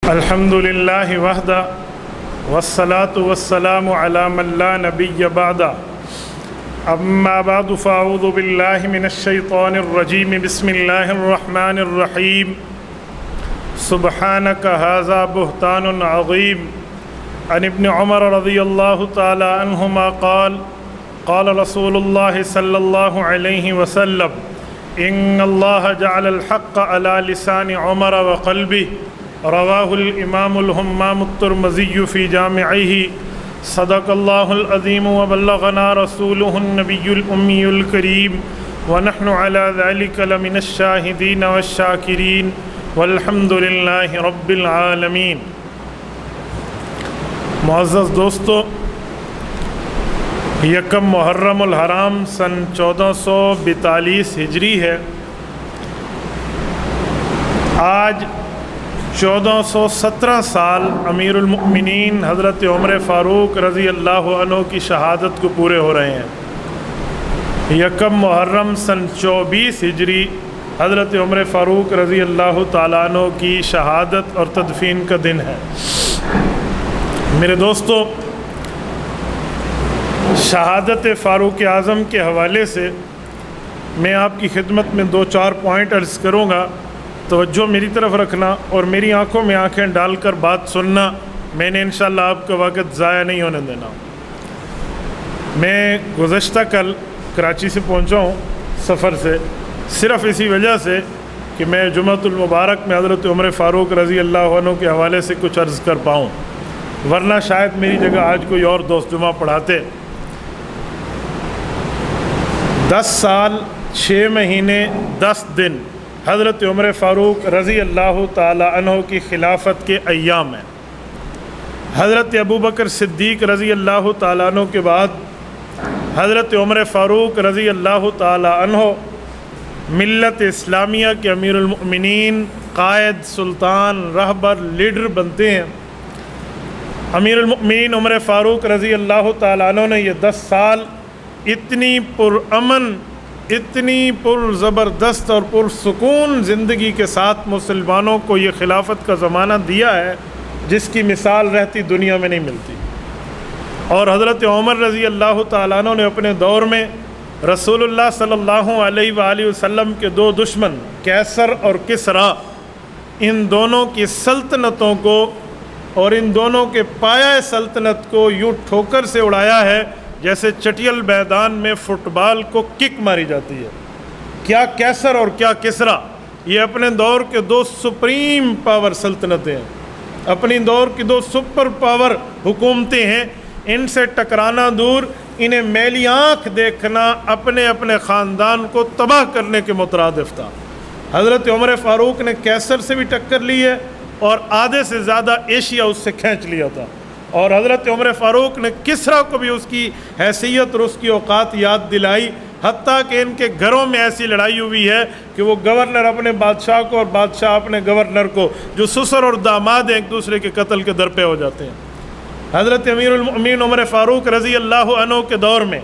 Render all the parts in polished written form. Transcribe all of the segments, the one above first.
الحمد للہ وحدہ والصلاة والسلام علی من لا نبی بعدہ اما بعد فاعوذ باللہ من الشیطان الرجیم بسم اللہ الرحمن الرحیم سبحانک ھذا بہتان عظیم عن ابن عمر رضی اللہ تعالی عنہما قال قال رسول اللہ صلی اللہ علیہ وسلم ان اللہ جعل الحق علی لسان عمر وقلبه رواہ الامام الہمام الترمذی فی جامعہ صدق اللہ العظیم وبلغنا رسولہ النبی الامی الکریم ونحن علی ذلک لمن الشاہدین والشاکرین والحمد للہ رب العالمین۔ معزز دوستو، یکم محرم الحرام سن 1442 ہجری ہے۔ آج 1417 سال امیر المؤمنین حضرت عمر فاروق رضی اللہ عنہ کی شہادت کو پورے ہو رہے ہیں۔ یکم محرم سن 24 ہجری حضرت عمر فاروق رضی اللہ تعالیٰ عنہ کی شہادت اور تدفین کا دن ہے۔ میرے دوستو، شہادت فاروق اعظم کے حوالے سے میں آپ کی خدمت میں 2-4 پوائنٹ عرض کروں گا۔ توجہ میری طرف رکھنا اور میری آنکھوں میں آنکھیں ڈال کر بات سننا۔ میں نے انشاءاللہ آپ کا وقت ضائع نہیں ہونے دینا۔ میں گزشتہ کل کراچی سے پہنچا ہوں سفر سے، صرف اسی وجہ سے کہ میں جمعۃ المبارک میں حضرت عمر فاروق رضی اللہ عنہ کے حوالے سے کچھ عرض کر پاؤں، ورنہ شاید میری جگہ آج کوئی اور دوست جمعہ پڑھاتے۔ 10 سال 6 مہینے 10 دن حضرت عمر فاروق رضی اللہ تعالی عنہ کی خلافت کے ایام ہیں۔ حضرت ابوبکر صدیق رضی اللہ تعالی عنہ کے بعد حضرت عمر فاروق رضی اللہ تعالی عنہ ملت اسلامیہ کے امیر المؤمنین، قائد، سلطان، رہبر، لیڈر بنتے ہیں۔ امیر المؤمنین عمر فاروق رضی اللہ تعالی عنہ نے یہ 10 سال اتنی پرامن، اتنی پر زبردست اور پرسکون زندگی کے ساتھ مسلمانوں کو یہ خلافت کا زمانہ دیا ہے جس کی مثال رہتی دنیا میں نہیں ملتی۔ اور حضرت عمر رضی اللہ تعالیٰ عنہ نے اپنے دور میں رسول اللہ صلی اللہ علیہ وآلہ وسلم کے 2 دشمن قیصر اور کسریٰ، ان دونوں کی سلطنتوں کو اور ان دونوں کے پایہ سلطنت کو یوں ٹھوکر سے اڑایا ہے جیسے چٹیل میدان میں فٹ بال کو کک ماری جاتی ہے۔ کیا قیصر اور کیا کسریٰ، یہ اپنے دور کے 2 سپریم پاور سلطنتیں ہیں، اپنی دور کی 2 سپر پاور حکومتیں ہیں۔ ان سے ٹکرانا دور، انہیں میلی آنکھ دیکھنا اپنے اپنے خاندان کو تباہ کرنے کے مترادف تھا۔ حضرت عمر فاروق نے قیصر سے بھی ٹکر لی ہے اور آدھے سے زیادہ ایشیا اس سے کھینچ لیا تھا، اور حضرت عمر فاروق نے کسریٰ کو بھی اس کی حیثیت اور اس کی اوقات یاد دلائی، حتیٰ کہ ان کے گھروں میں ایسی لڑائی ہوئی ہے کہ وہ گورنر اپنے بادشاہ کو اور بادشاہ اپنے گورنر کو، جو سسر اور داماد ہیں، ایک دوسرے کے قتل کے در پہ ہو جاتے ہیں۔ حضرت امیر المؤمنین عمر فاروق رضی اللہ عنہ کے دور میں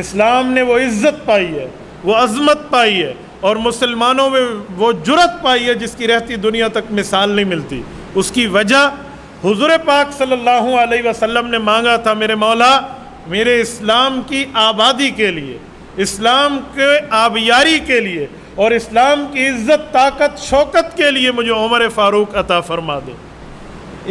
اسلام نے وہ عزت پائی ہے، وہ عظمت پائی ہے، اور مسلمانوں میں وہ جرأت پائی ہے جس کی رہتی دنیا تک مثال نہیں ملتی۔ اس کی وجہ حضور پاک صلی اللہ علیہ وسلم نے مانگا تھا، میرے مولا، میرے اسلام کی آبادی کے لیے، اسلام کے آبیاری کے لیے اور اسلام کی عزت، طاقت، شوکت کے لیے مجھے عمر فاروق عطا فرما دے۔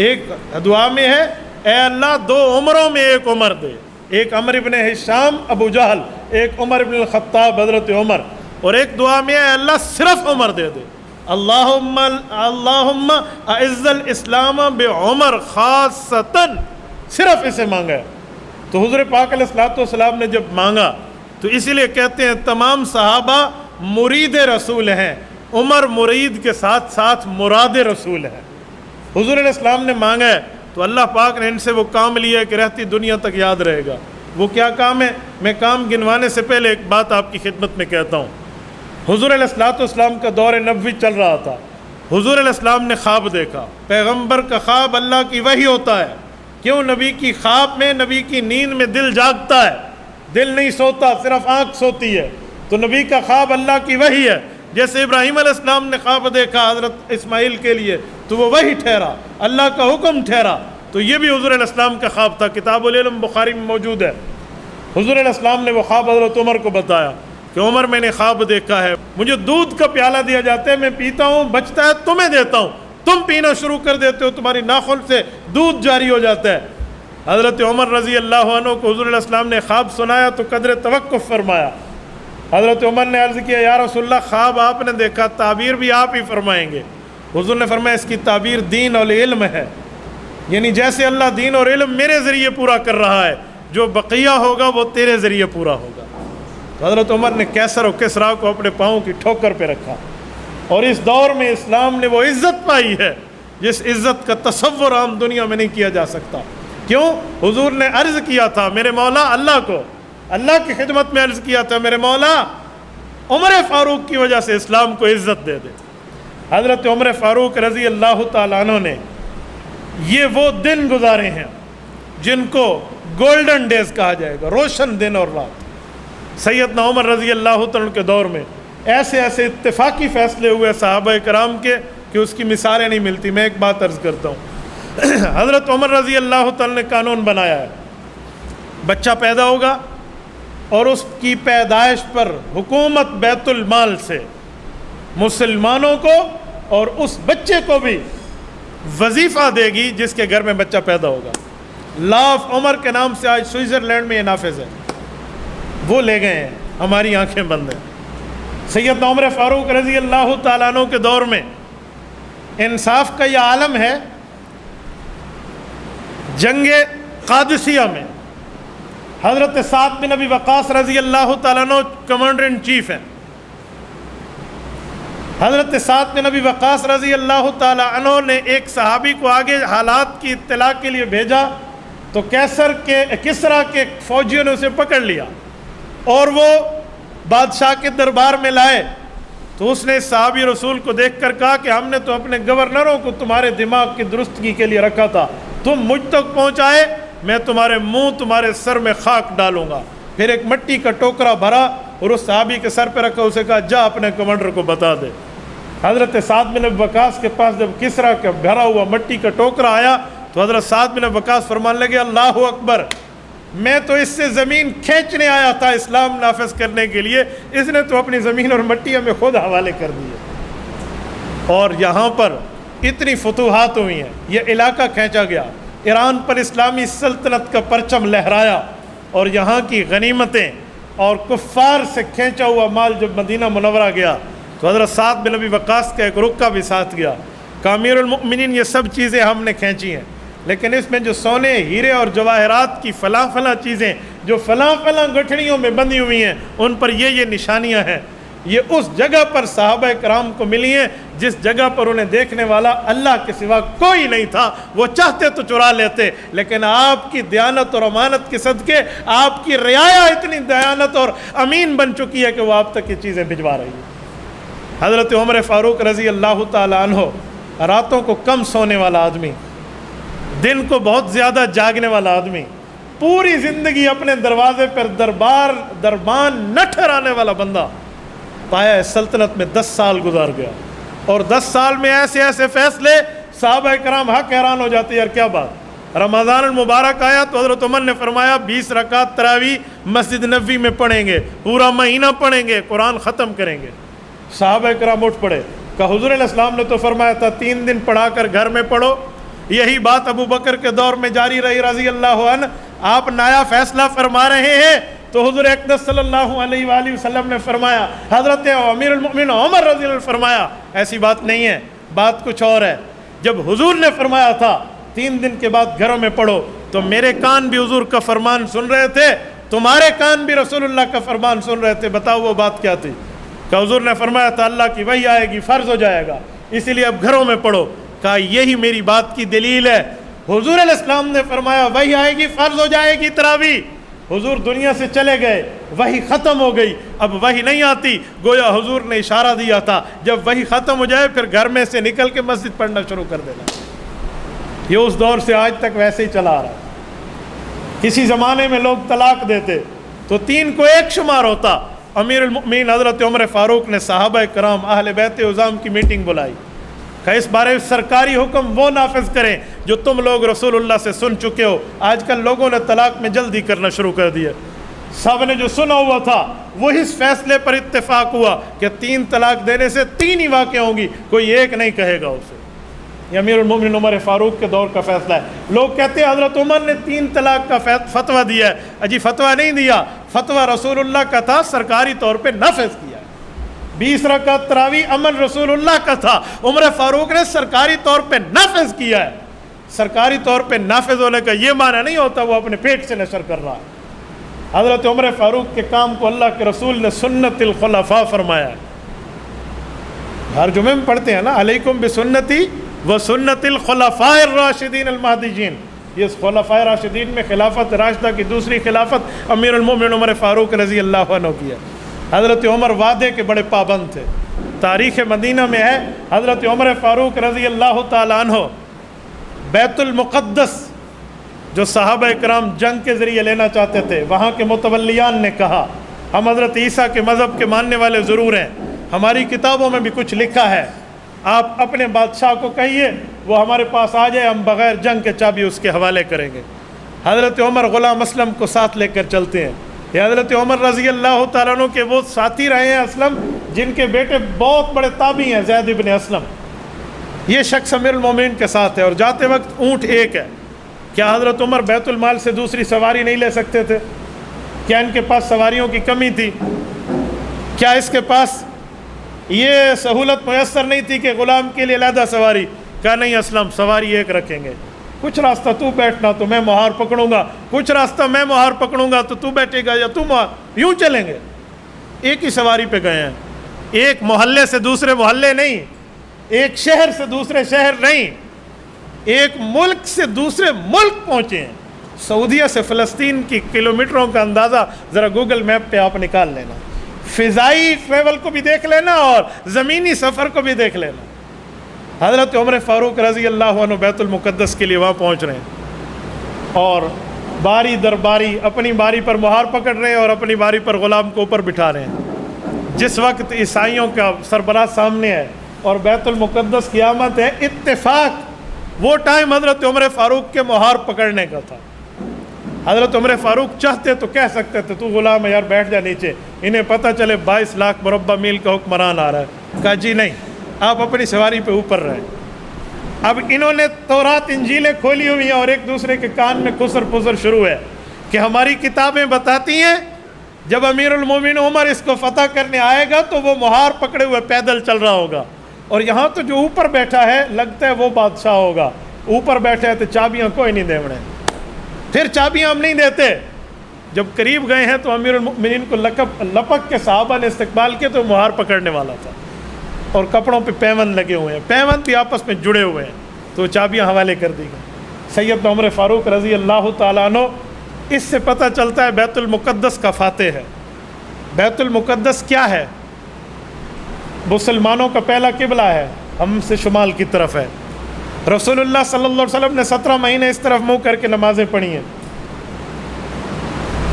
ایک دعا میں ہے، اے اللہ 2 عمروں میں ایک عمر دے، ایک عمر ابن ہشام ابو جہل، ایک عمر ابن الخطاب حضرت عمر، اور ایک دعا میں اے اللہ صرف عمر دے دے۔ اللہم اعز الاسلام بعمر خاصتاً، صرف اسے مانگا ہے۔ تو حضور پاک علیہ الصلوۃ والسلام نے جب مانگا تو اسی لیے کہتے ہیں تمام صحابہ مرید رسول ہیں، عمر مرید کے ساتھ ساتھ مراد رسول ہے۔ حضور علیہ السلام نے مانگا ہے تو اللہ پاک نے ان سے وہ کام لیا ہے کہ رہتی دنیا تک یاد رہے گا۔ وہ کیا کام ہے؟ میں کام گنوانے سے پہلے ایک بات آپ کی خدمت میں کہتا ہوں۔ حضور علیہ الصلوۃ والسلام کا دور نبوی چل رہا تھا۔ حضور علیہ السلام نے خواب دیکھا۔ پیغمبر کا خواب اللہ کی وحی ہوتا ہے۔ کیوں؟ نبی کی خواب میں، نبی کی نیند میں دل جاگتا ہے، دل نہیں سوتا، صرف آنکھ سوتی ہے۔ تو نبی کا خواب اللہ کی وحی ہے۔ جیسے ابراہیم علیہ السلام نے خواب دیکھا حضرت اسماعیل کے لیے تو وہ وہی ٹھہرا، اللہ کا حکم ٹھہرا، تو یہ بھی حضور علیہ السلام کا خواب تھا۔ کتاب العلم بخاری میں موجود ہے، حضور علیہ السلام نے وہ خواب حضرت عمر کو بتایا کہ عمر میں نے خواب دیکھا ہے، مجھے دودھ کا پیالہ دیا جاتا ہے، میں پیتا ہوں، بچتا ہے تمہیں دیتا ہوں، تم پینا شروع کر دیتے ہو، تمہاری ناخن سے دودھ جاری ہو جاتا ہے۔ حضرت عمر رضی اللہ عنہ کو حضور علیہ السلام نے خواب سنایا تو قدر توقف فرمایا۔ حضرت عمر نے عرض کیا یا رسول اللہ خواب آپ نے دیکھا، تعبیر بھی آپ ہی فرمائیں گے؟ حضور نے فرمایا اس کی تعبیر دین اور علم ہے، یعنی جیسے اللہ دین اور علم میرے ذریعے پورا کر رہا ہے، جو بقیہ ہوگا وہ تیرے ذریعے پورا ہوگا۔ تو حضرت عمر نے کیسر و کسریٰ کو اپنے پاؤں کی ٹھوکر پہ رکھا، اور اس دور میں اسلام نے وہ عزت پائی ہے جس عزت کا تصور عام دنیا میں نہیں کیا جا سکتا۔ کیوں؟ حضور نے عرض کیا تھا میرے مولا اللہ کو، اللہ کی خدمت میں عرض کیا تھا میرے مولا عمر فاروق کی وجہ سے اسلام کو عزت دے دے۔ حضرت عمر فاروق رضی اللہ تعالیٰ عنہ نے یہ وہ دن گزارے ہیں جن کو گولڈن ڈیز کہا جائے گا، روشن دن اور رات۔ سیدنا عمر رضی اللہ تعالیٰ کے دور میں ایسے ایسے اتفاقی فیصلے ہوئے صحابہ کرام کے کہ اس کی مثالیں نہیں ملتی۔ میں ایک بات عرض کرتا ہوں، حضرت عمر رضی اللہ تعالیٰ نے قانون بنایا ہے، بچہ پیدا ہوگا اور اس کی پیدائش پر حکومت بیت المال سے مسلمانوں کو اور اس بچے کو بھی وظیفہ دے گی جس کے گھر میں بچہ پیدا ہوگا۔ لا آف عمر کے نام سے آج سوئٹزرلینڈ میں یہ نافذ ہے، وہ لے گئے ہیں، ہماری آنکھیں بند ہیں۔ سیدنا عمر فاروق رضی اللہ تعالیٰ عنہ کے دور میں انصاف کا یہ عالم ہے۔ جنگ قادسیہ میں حضرت سعد بن ابی وقاص رضی اللہ تعالیٰ عنہ کمانڈر ان چیف ہیں۔ حضرت سعد بن ابی وقاص رضی اللہ تعالیٰ عنہ نے ایک صحابی کو آگے حالات کی اطلاع کے لیے بھیجا تو کسریٰ کے فوجیوں نے اسے پکڑ لیا اور وہ بادشاہ کے دربار میں لائے تو اس نے صحابی رسول کو دیکھ کر کہا کہ ہم نے تو اپنے گورنروں کو تمہارے دماغ کی درستگی کے لیے رکھا تھا، تم مجھ تک پہنچائے، میں تمہارے منہ تمہارے سر میں خاک ڈالوں گا۔ پھر ایک مٹی کا ٹوکرا بھرا اور اس صحابی کے سر پہ رکھا، اسے کہا جا اپنے کمانڈر کو بتا دے۔ حضرت سعد بن ابی وقاص کے پاس جب کسریٰ کا بھرا ہوا مٹی کا ٹوکرا آیا تو حضرت سعد بن ابی وقاص فرمانے لگے اللہ اکبر، میں تو اس سے زمین کھینچنے آیا تھا اسلام نافذ کرنے کے لیے، اس نے تو اپنی زمین اور مٹی ہمیں خود حوالے کر دی ہے۔ اور یہاں پر اتنی فتوحات ہوئی ہیں، یہ علاقہ کھینچا گیا، ایران پر اسلامی سلطنت کا پرچم لہرایا، اور یہاں کی غنیمتیں اور کفار سے کھینچا ہوا مال جب مدینہ منورہ گیا تو حضرت سعد بن ابی وقاص کا ایک رکہ بھی ساتھ گیا کہ امیر المؤمنین یہ سب چیزیں ہم نے کھینچی ہیں، لیکن اس میں جو سونے ہیرے اور جواہرات کی فلاں چیزیں جو فلاں گٹھڑیوں میں بندھی ہوئی ہیں ان پر یہ نشانیاں ہیں، یہ اس جگہ پر صحابہ کرام کو ملی ہیں جس جگہ پر انہیں دیکھنے والا اللہ کے سوا کوئی نہیں تھا۔ وہ چاہتے تو چرا لیتے، لیکن آپ کی دیانت اور امانت کے صدقے آپ کی رعایا اتنی دیانت اور امین بن چکی ہے کہ وہ آپ تک یہ چیزیں بھجوا رہی ہیں۔ حضرت عمر فاروق رضی اللہ تعالی عنہ راتوں کو کم سونے والا آدمی، دن کو بہت زیادہ جاگنے والا آدمی، پوری زندگی اپنے دروازے پر دربان نہ ٹھہرانے والا بندہ پایا سلطنت میں 10 سال گزار گیا، اور 10 سال میں ایسے ایسے فیصلے صحابہ کرام حق حیران ہو جاتے یار کیا بات۔ رمضان المبارک آیا تو حضرت عمر نے فرمایا 20 رکعت تراویح مسجد نبوی میں پڑھیں گے، پورا مہینہ پڑھیں گے، قرآن ختم کریں گے۔ صحابہ کرام اٹھ پڑے کہ حضور علیہ السلام نے تو فرمایا تھا 3 دن پڑھا کر گھر میں پڑھو۔ یہی بات ابو بکر کے دور میں جاری رہی رضی اللہ عنہ، آپ نیا فیصلہ فرما رہے ہیں تو حضور اقدس صلی اللہ علیہ وآلہ وسلم نے فرمایا، حضرت امیر المؤمنین عمر رضی اللہ عنہ نے فرمایا ایسی بات نہیں ہے، بات کچھ اور ہے۔ جب حضور نے فرمایا تھا 3 دن کے بعد گھروں میں پڑھو تو میرے کان بھی حضور کا فرمان سن رہے تھے، تمہارے کان بھی رسول اللہ کا فرمان سن رہے تھے، بتاؤ وہ بات کیا تھی؟ کہ حضور نے فرمایا تھا اللہ کی وحی آئے گی، فرض ہو جائے گا، اسی لیے اب گھروں میں پڑھو۔ کہا یہی میری بات کی دلیل ہے۔ حضور علیہ السلام نے فرمایا وحی آئے گی، فرض ہو جائے گی تراویح۔ حضور دنیا سے چلے گئے، وحی ختم ہو گئی، اب وحی نہیں آتی، گویا حضور نے اشارہ دیا تھا جب وحی ختم ہو جائے پھر گھر میں سے نکل کے مسجد پڑھنا شروع کر دینا۔ یہ اس دور سے آج تک ویسے ہی چلا آ رہا ہے۔ کسی زمانے میں لوگ طلاق دیتے تو 3 کو 1 شمار ہوتا، امیر المؤمنین حضرت عمر فاروق نے صحابہ کرام اہل بیت عظام کی میٹنگ بلائی کہ اس بارے میں سرکاری حکم وہ نافذ کریں جو تم لوگ رسول اللہ سے سن چکے ہو۔ آج کل لوگوں نے طلاق میں جلدی کرنا شروع کر دیا۔ سب نے جو سنا ہوا تھا وہی اس فیصلے پر اتفاق ہوا کہ 3 طلاق دینے سے 3 ہی واقع ہوں گی، کوئی ایک نہیں کہے گا اسے۔ یہ امیر المومنین عمر فاروق کے دور کا فیصلہ ہے۔ لوگ کہتے ہیں حضرت عمر نے 3 طلاق کا فتویٰ دیا ہے۔ اجی فتویٰ نہیں دیا، فتویٰ رسول اللہ کا تھا، سرکاری طور پہ نافذ کیا ہے۔ 20 رکعت تراویح امر رسول اللہ کا تھا، عمر فاروق نے سرکاری طور پہ نافذ کیا ہے۔ سرکاری طور پہ نافذ ہونے کا یہ معنی نہیں ہوتا وہ اپنے پیٹ سے نشر کر رہا ہے۔ حضرت عمر فاروق کے کام کو اللہ کے رسول نے سنت الخلفاء فرمایا ہے۔ ہر جمعے میں پڑھتے ہیں نا، علیکم بسنتی و سنت الخلفاء الراشدین المہدیین۔ یہ خلفاء راشدین میں خلافت راشدہ کی دوسری خلافت امیر المومنین عمر فاروق رضی اللہ عنہ کی ہے۔ حضرت عمر وعدے کے بڑے پابند تھے۔ تاریخ مدینہ میں ہے حضرت عمر فاروق رضی اللہ تعالیٰ عنہ بیت المقدس جو صحابہ کرام جنگ کے ذریعے لینا چاہتے تھے، وہاں کے متولیان نے کہا ہم حضرت عیسیٰ کے مذہب کے ماننے والے ضرور ہیں، ہماری کتابوں میں بھی کچھ لکھا ہے، آپ اپنے بادشاہ کو کہیے وہ ہمارے پاس آ جائے، ہم بغیر جنگ کے چابی اس کے حوالے کریں گے۔ حضرت عمر غلام اسلم کو ساتھ لے کر چلتے ہیں۔ یہ حضرت عمر رضی اللہ تعالیٰ عنہ کے وہ ساتھی رہے ہیں اسلم جن کے بیٹے بہت بڑے تابعی ہیں، زید ابن اسلم۔ یہ شخص امیر المومنین کے ساتھ ہے اور جاتے وقت اونٹ ایک ہے۔ کیا حضرت عمر بیت المال سے دوسری سواری نہیں لے سکتے تھے؟ کیا ان کے پاس سواریوں کی کمی تھی؟ کیا اس کے پاس یہ سہولت میسر نہیں تھی کہ غلام کے لیے علیحدہ سواری؟ کہا نہیں اسلم، سواری ایک رکھیں گے، کچھ راستہ تو بیٹھنا تو میں مہار پکڑوں گا، کچھ راستہ میں مہار پکڑوں گا تو بیٹھے گا یا تو مہار، یوں چلیں گے۔ ایک ہی سواری پہ گئے ہیں، ایک محلے سے دوسرے محلے نہیں، ایک شہر سے دوسرے شہر نہیں، ایک ملک سے دوسرے ملک پہنچے ہیں۔ سعودیہ سے فلسطین کی کلومیٹروں کا اندازہ ذرا گوگل میپ پہ آپ نکال لینا، فضائی ٹریول کو بھی دیکھ لینا اور زمینی سفر کو بھی دیکھ لینا۔ حضرت عمر فاروق رضی اللہ عنہ بیت المقدس کے لیے وہاں پہنچ رہے ہیں اور باری در باری اپنی باری پر مہار پکڑ رہے ہیں اور اپنی باری پر غلام کو اوپر بٹھا رہے ہیں۔ جس وقت عیسائیوں کا سربراہ سامنے ہے اور بیت المقدس کی آمد ہے، اتفاق وہ ٹائم حضرت عمر فاروق کے مہار پکڑنے کا تھا۔ حضرت عمر فاروق چاہتے تو کہہ سکتے تھے تو غلام ہے یار بیٹھ جا نیچے، انہیں پتہ چلے 22 لاکھ مربع میل کا حکمران آ رہا ہے۔ کہا جی نہیں، آپ اپنی سواری پہ اوپر رہیں۔ اب انہوں نے تورات انجیلیں کھولی ہوئی ہیں اور ایک دوسرے کے کان میں خسر پسر شروع ہے کہ ہماری کتابیں بتاتی ہیں جب امیر المومنین عمر اس کو فتح کرنے آئے گا تو وہ مہار پکڑے ہوئے پیدل چل رہا ہوگا، اور یہاں تو جو اوپر بیٹھا ہے لگتا ہے وہ بادشاہ ہوگا، اوپر بیٹھے ہیں تو چابیاں کوئی نہیں دیوڑے، پھر چابیاں ہم نہیں دیتے۔ جب قریب گئے ہیں تو امیر المؤمنین کو لپک کے صحابہ نے استقبال کیا تو مہار پکڑنے والا تھا اور کپڑوں پہ پیوند لگے ہوئے ہیں، پیوند بھی آپس میں جڑے ہوئے ہیں، تو چابیاں حوالے کر دی گئی۔ سیدنا عمر فاروق رضی اللہ تعالیٰ عنہ، اس سے پتہ چلتا ہے بیت المقدس کا فاتح ہے۔ بیت المقدس کیا ہے؟ مسلمانوں کا پہلا قبلہ ہے، ہم سے شمال کی طرف ہے۔ رسول اللہ صلی اللہ علیہ وسلم نے 17 مہینے اس طرف منہ کر کے نمازیں پڑھی ہیں۔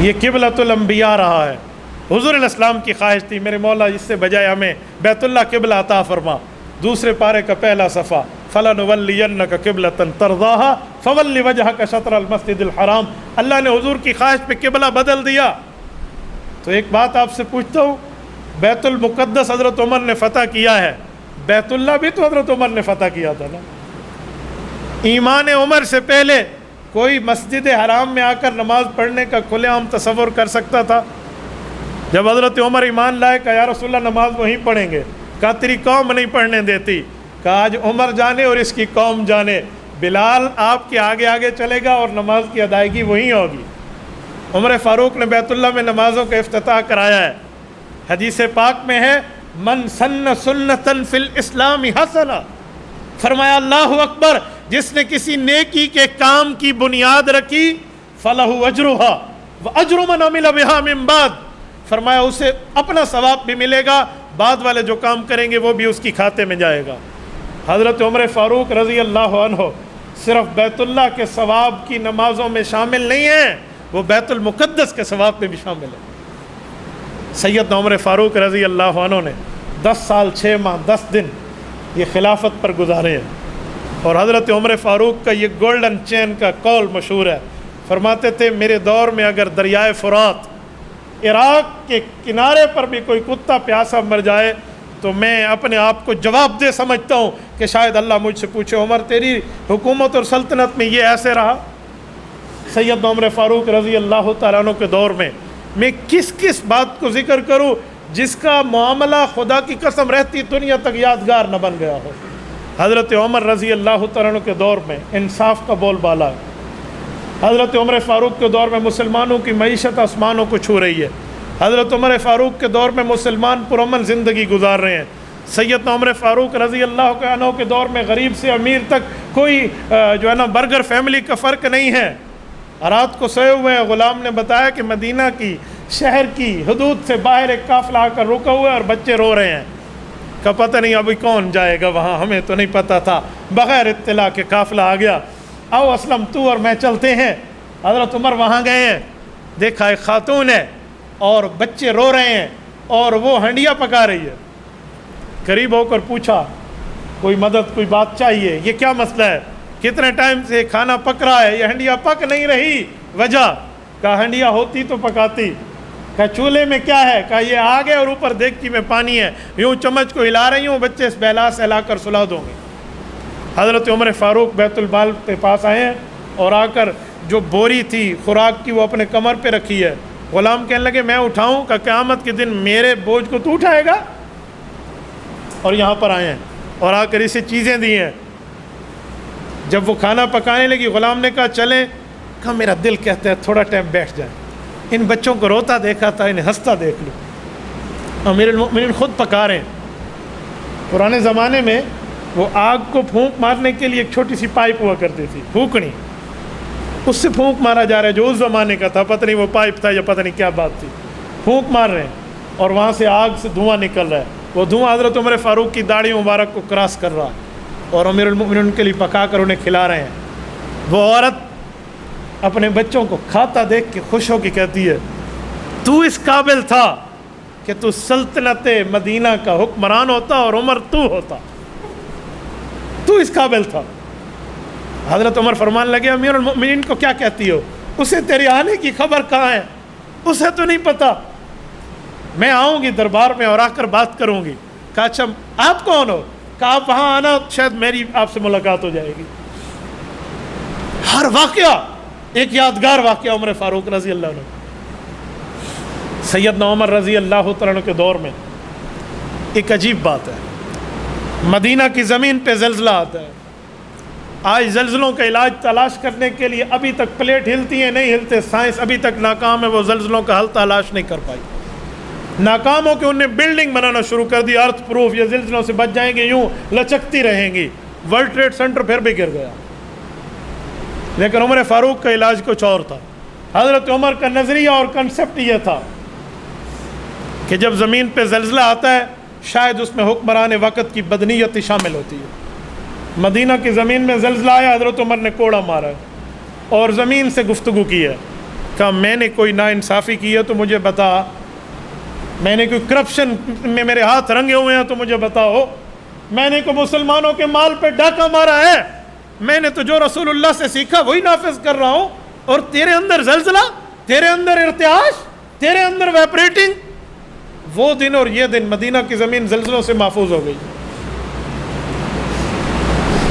یہ قبلۃ الانبیاء رہا ہے۔ حضور علیہ السلام کی خواہش تھی میرے مولا اس سے بجائے ہمیں بیت اللہ قبلہ عطا فرما۔ دوسرے پارے کا پہلا صفحہ، فَلَنُوَلِّيَنَّكَ قِبْلَةً تَرْضَاهَا فَوَلِّ وَجْهَكَ شَطْرَ الْمَسْجِدِ الْحَرَامِ۔ اللہ نے حضور کی خواہش پہ قبلہ بدل دیا۔ تو ایک بات آپ سے پوچھتا ہوں، بیت المقدس حضرت عمر نے فتح کیا ہے، بیت اللہ بھی تو حضرت عمر نے فتح کیا تھا نا۔ ایمان عمر سے پہلے کوئی مسجد حرام میں آ کر نماز پڑھنے کا کھلے عام تصور کر سکتا تھا؟ جب حضرت عمر ایمان لائے کہا یا رسول اللہ نماز وہیں پڑھیں گے، کہا تیری قوم نہیں پڑھنے دیتی، کہا آج عمر جانے اور اس کی قوم جانے، بلال آپ کے آگے آگے چلے گا اور نماز کی ادائیگی وہیں ہوگی۔ عمر فاروق نے بیت اللہ میں نمازوں کا افتتاح کرایا ہے۔ حدیث پاک میں ہے من سن سنتن فی الاسلام حسنہ، فرمایا اللہ اکبر، جس نے کسی نیکی کے کام کی بنیاد رکھی فلہ اجرھا واجر من عمل بھا من بعد، فرمایا اسے اپنا ثواب بھی ملے گا، بعد والے جو کام کریں گے وہ بھی اس کی کھاتے میں جائے گا۔ حضرت عمر فاروق رضی اللہ عنہ صرف بیت اللہ کے ثواب کی نمازوں میں شامل نہیں ہیں، وہ بیت المقدس کے ثواب میں بھی شامل ہیں۔ سیدنا عمر فاروق رضی اللہ عنہ نے 10 سال 6 ماہ 10 دن یہ خلافت پر گزارے ہیں، اور حضرت عمر فاروق کا یہ گولڈن چین کا قول مشہور ہے، فرماتے تھے میرے دور میں اگر دریائے فرات عراق کے کنارے پر بھی کوئی کتا پیاسا مر جائے تو میں اپنے آپ کو جواب دہ سمجھتا ہوں کہ شاید اللہ مجھ سے پوچھے عمر تیری حکومت اور سلطنت میں یہ ایسے رہا۔ سیدنا عمر فاروق رضی اللہ تعالیٰ عنہ کے دور میں کس کس بات کو ذکر کروں جس کا معاملہ خدا کی قسم رہتی دنیا تک یادگار نہ بن گیا ہو۔ حضرت عمر رضی اللہ تعالیٰ عنہ کے دور میں انصاف کا بول بالا ہے۔ حضرت عمر فاروق کے دور میں مسلمانوں کی معیشت آسمانوں کو چھو رہی ہے۔ حضرت عمر فاروق کے دور میں مسلمان پرامن زندگی گزار رہے ہیں۔ سیدنا عمر فاروق رضی اللہ عنہ کے دور میں غریب سے امیر تک کوئی جو ہے نا برگر فیملی کا فرق نہیں ہے۔ رات کو سوئے ہوئے ہیں، غلام نے بتایا کہ مدینہ کی شہر کی حدود سے باہر ایک قافلہ آ کر رکا ہوا ہے اور بچے رو رہے ہیں، کہ پتہ نہیں ابھی کون جائے گا وہاں، ہمیں تو نہیں پتہ تھا، بغیر اطلاع کے قافلہ آ گیا، آؤ اسلم تو اور میں چلتے ہیں۔ حضرت عمر وہاں گئے ہیں، دیکھا ایک خاتون ہے اور بچے رو رہے ہیں اور وہ ہنڈیا پکا رہی ہے، قریب ہو کر پوچھا کوئی مدد کوئی بات چاہیے، یہ کیا مسئلہ ہے، کتنے ٹائم سے کھانا پک رہا ہے، یہ ہنڈیا پک نہیں رہی، وجہ؟ کہا ہنڈیا ہوتی تو پکاتی۔ کہا چولہے میں کیا ہے؟ کہا یہ آگ ہے اور اوپر دیگچی میں پانی ہے، یوں چمچ کو ہلا رہی ہوں، بچے اس بہلا سے ہلا کر سلا دوں گے۔ حضرت عمر فاروق بیت المال کے پاس آئے ہیں اور آ کر جو بوری تھی خوراک کی وہ اپنے کمر پہ رکھی ہے، غلام کہنے لگے میں اٹھاؤں؟ کہ قیامت کے دن میرے بوجھ کو تو اٹھائے گا؟ اور یہاں پر آئے ہیں اور آ کر اسے چیزیں دی ہیں۔ جب وہ کھانا پکانے لگی غلام نے کہا چلیں، کہا میرا دل کہتا ہے تھوڑا ٹائم بیٹھ جائیں، ان بچوں کو روتا دیکھا تھا انہیں ہنستا دیکھ لو۔ امیر المؤمنین خود پکا رہے ہیں۔ پرانے زمانے میں وہ آگ کو پھونک مارنے کے لیے ایک چھوٹی سی پائپ ہوا کرتی تھی، پھونکنی، اس سے پھونک مارا جا رہا ہے، جو اس زمانے کا تھا، پتہ نہیں وہ پائپ تھا یا پتہ نہیں کیا بات تھی، پھونک مار رہے ہیں اور وہاں سے آگ سے دھواں نکل رہا ہے، وہ دھواں حضرت عمر فاروق کی داڑھی مبارک کو کراس کر رہا ہے اور امیر المؤمنین کے لیے پکا کر انہیں کھلا رہے ہیں۔ وہ عورت اپنے بچوں کو کھاتا دیکھ کے خوش ہو کے کہتی ہے تو اس قابل تھا کہ تو سلطنت مدینہ کا حکمران ہوتا اور عمر تو ہوتا، تو اس قابل تھا۔ حضرت عمر فرمان لگے امیر المؤمنین کو کیا کہتی ہو؟ اسے تیرے آنے کی خبر کہاں ہے؟ اسے تو نہیں پتا، میں آؤں گی دربار میں اور آ کر بات کروں گی۔ کہا اچھا آپ کون ہو؟ کہا آپ وہاں آنا شاید میری آپ سے ملاقات ہو جائے گی۔ ہر واقعہ ایک یادگار واقعہ عمر فاروق رضی اللہ عنہ۔ سیدنا عمر رضی اللہ تعالیٰ عنہ کے دور میں ایک عجیب بات ہے، مدینہ کی زمین پہ زلزلہ آتا ہے۔ آج زلزلوں کا علاج تلاش کرنے کے لیے ابھی تک پلیٹ ہلتی ہیں نہیں ہلتے، سائنس ابھی تک ناکام ہے، وہ زلزلوں کا حل تلاش نہیں کر پائی۔ ناکام ہو کہ انہیں بلڈنگ بنانا شروع کر دی ارتھ پروف، یہ زلزلوں سے بچ جائیں گے، یوں لچکتی رہیں گی۔ ورلڈ ٹریڈ سینٹر پھر بھی گر گیا، لیکن عمر فاروق کا علاج کچھ اور تھا۔ حضرت عمر کا نظریہ اور کنسپٹ یہ تھا کہ جب زمین پہ زلزلہ آتا ہے شاید اس میں حکمران وقت کی بدنیتی شامل ہوتی ہے۔ مدینہ کی زمین میں زلزلہ آیا، حضرت عمر نے کوڑا مارا اور زمین سے گفتگو کی ہے، کہا میں نے کوئی ناانصافی کی ہے تو مجھے بتا، میں نے کوئی کرپشن میں میرے ہاتھ رنگے ہوئے ہیں تو مجھے بتاؤ، میں نے کوئی مسلمانوں کے مال پہ ڈاکہ مارا ہے؟ میں نے تو جو رسول اللہ سے سیکھا وہی نافذ کر رہا ہوں، اور تیرے اندر زلزلہ، تیرے اندر ارتعاش، تیرے اندر ویپریٹنگ۔ وہ دن اور یہ دن مدینہ کی زمین زلزلوں سے محفوظ ہو گئی۔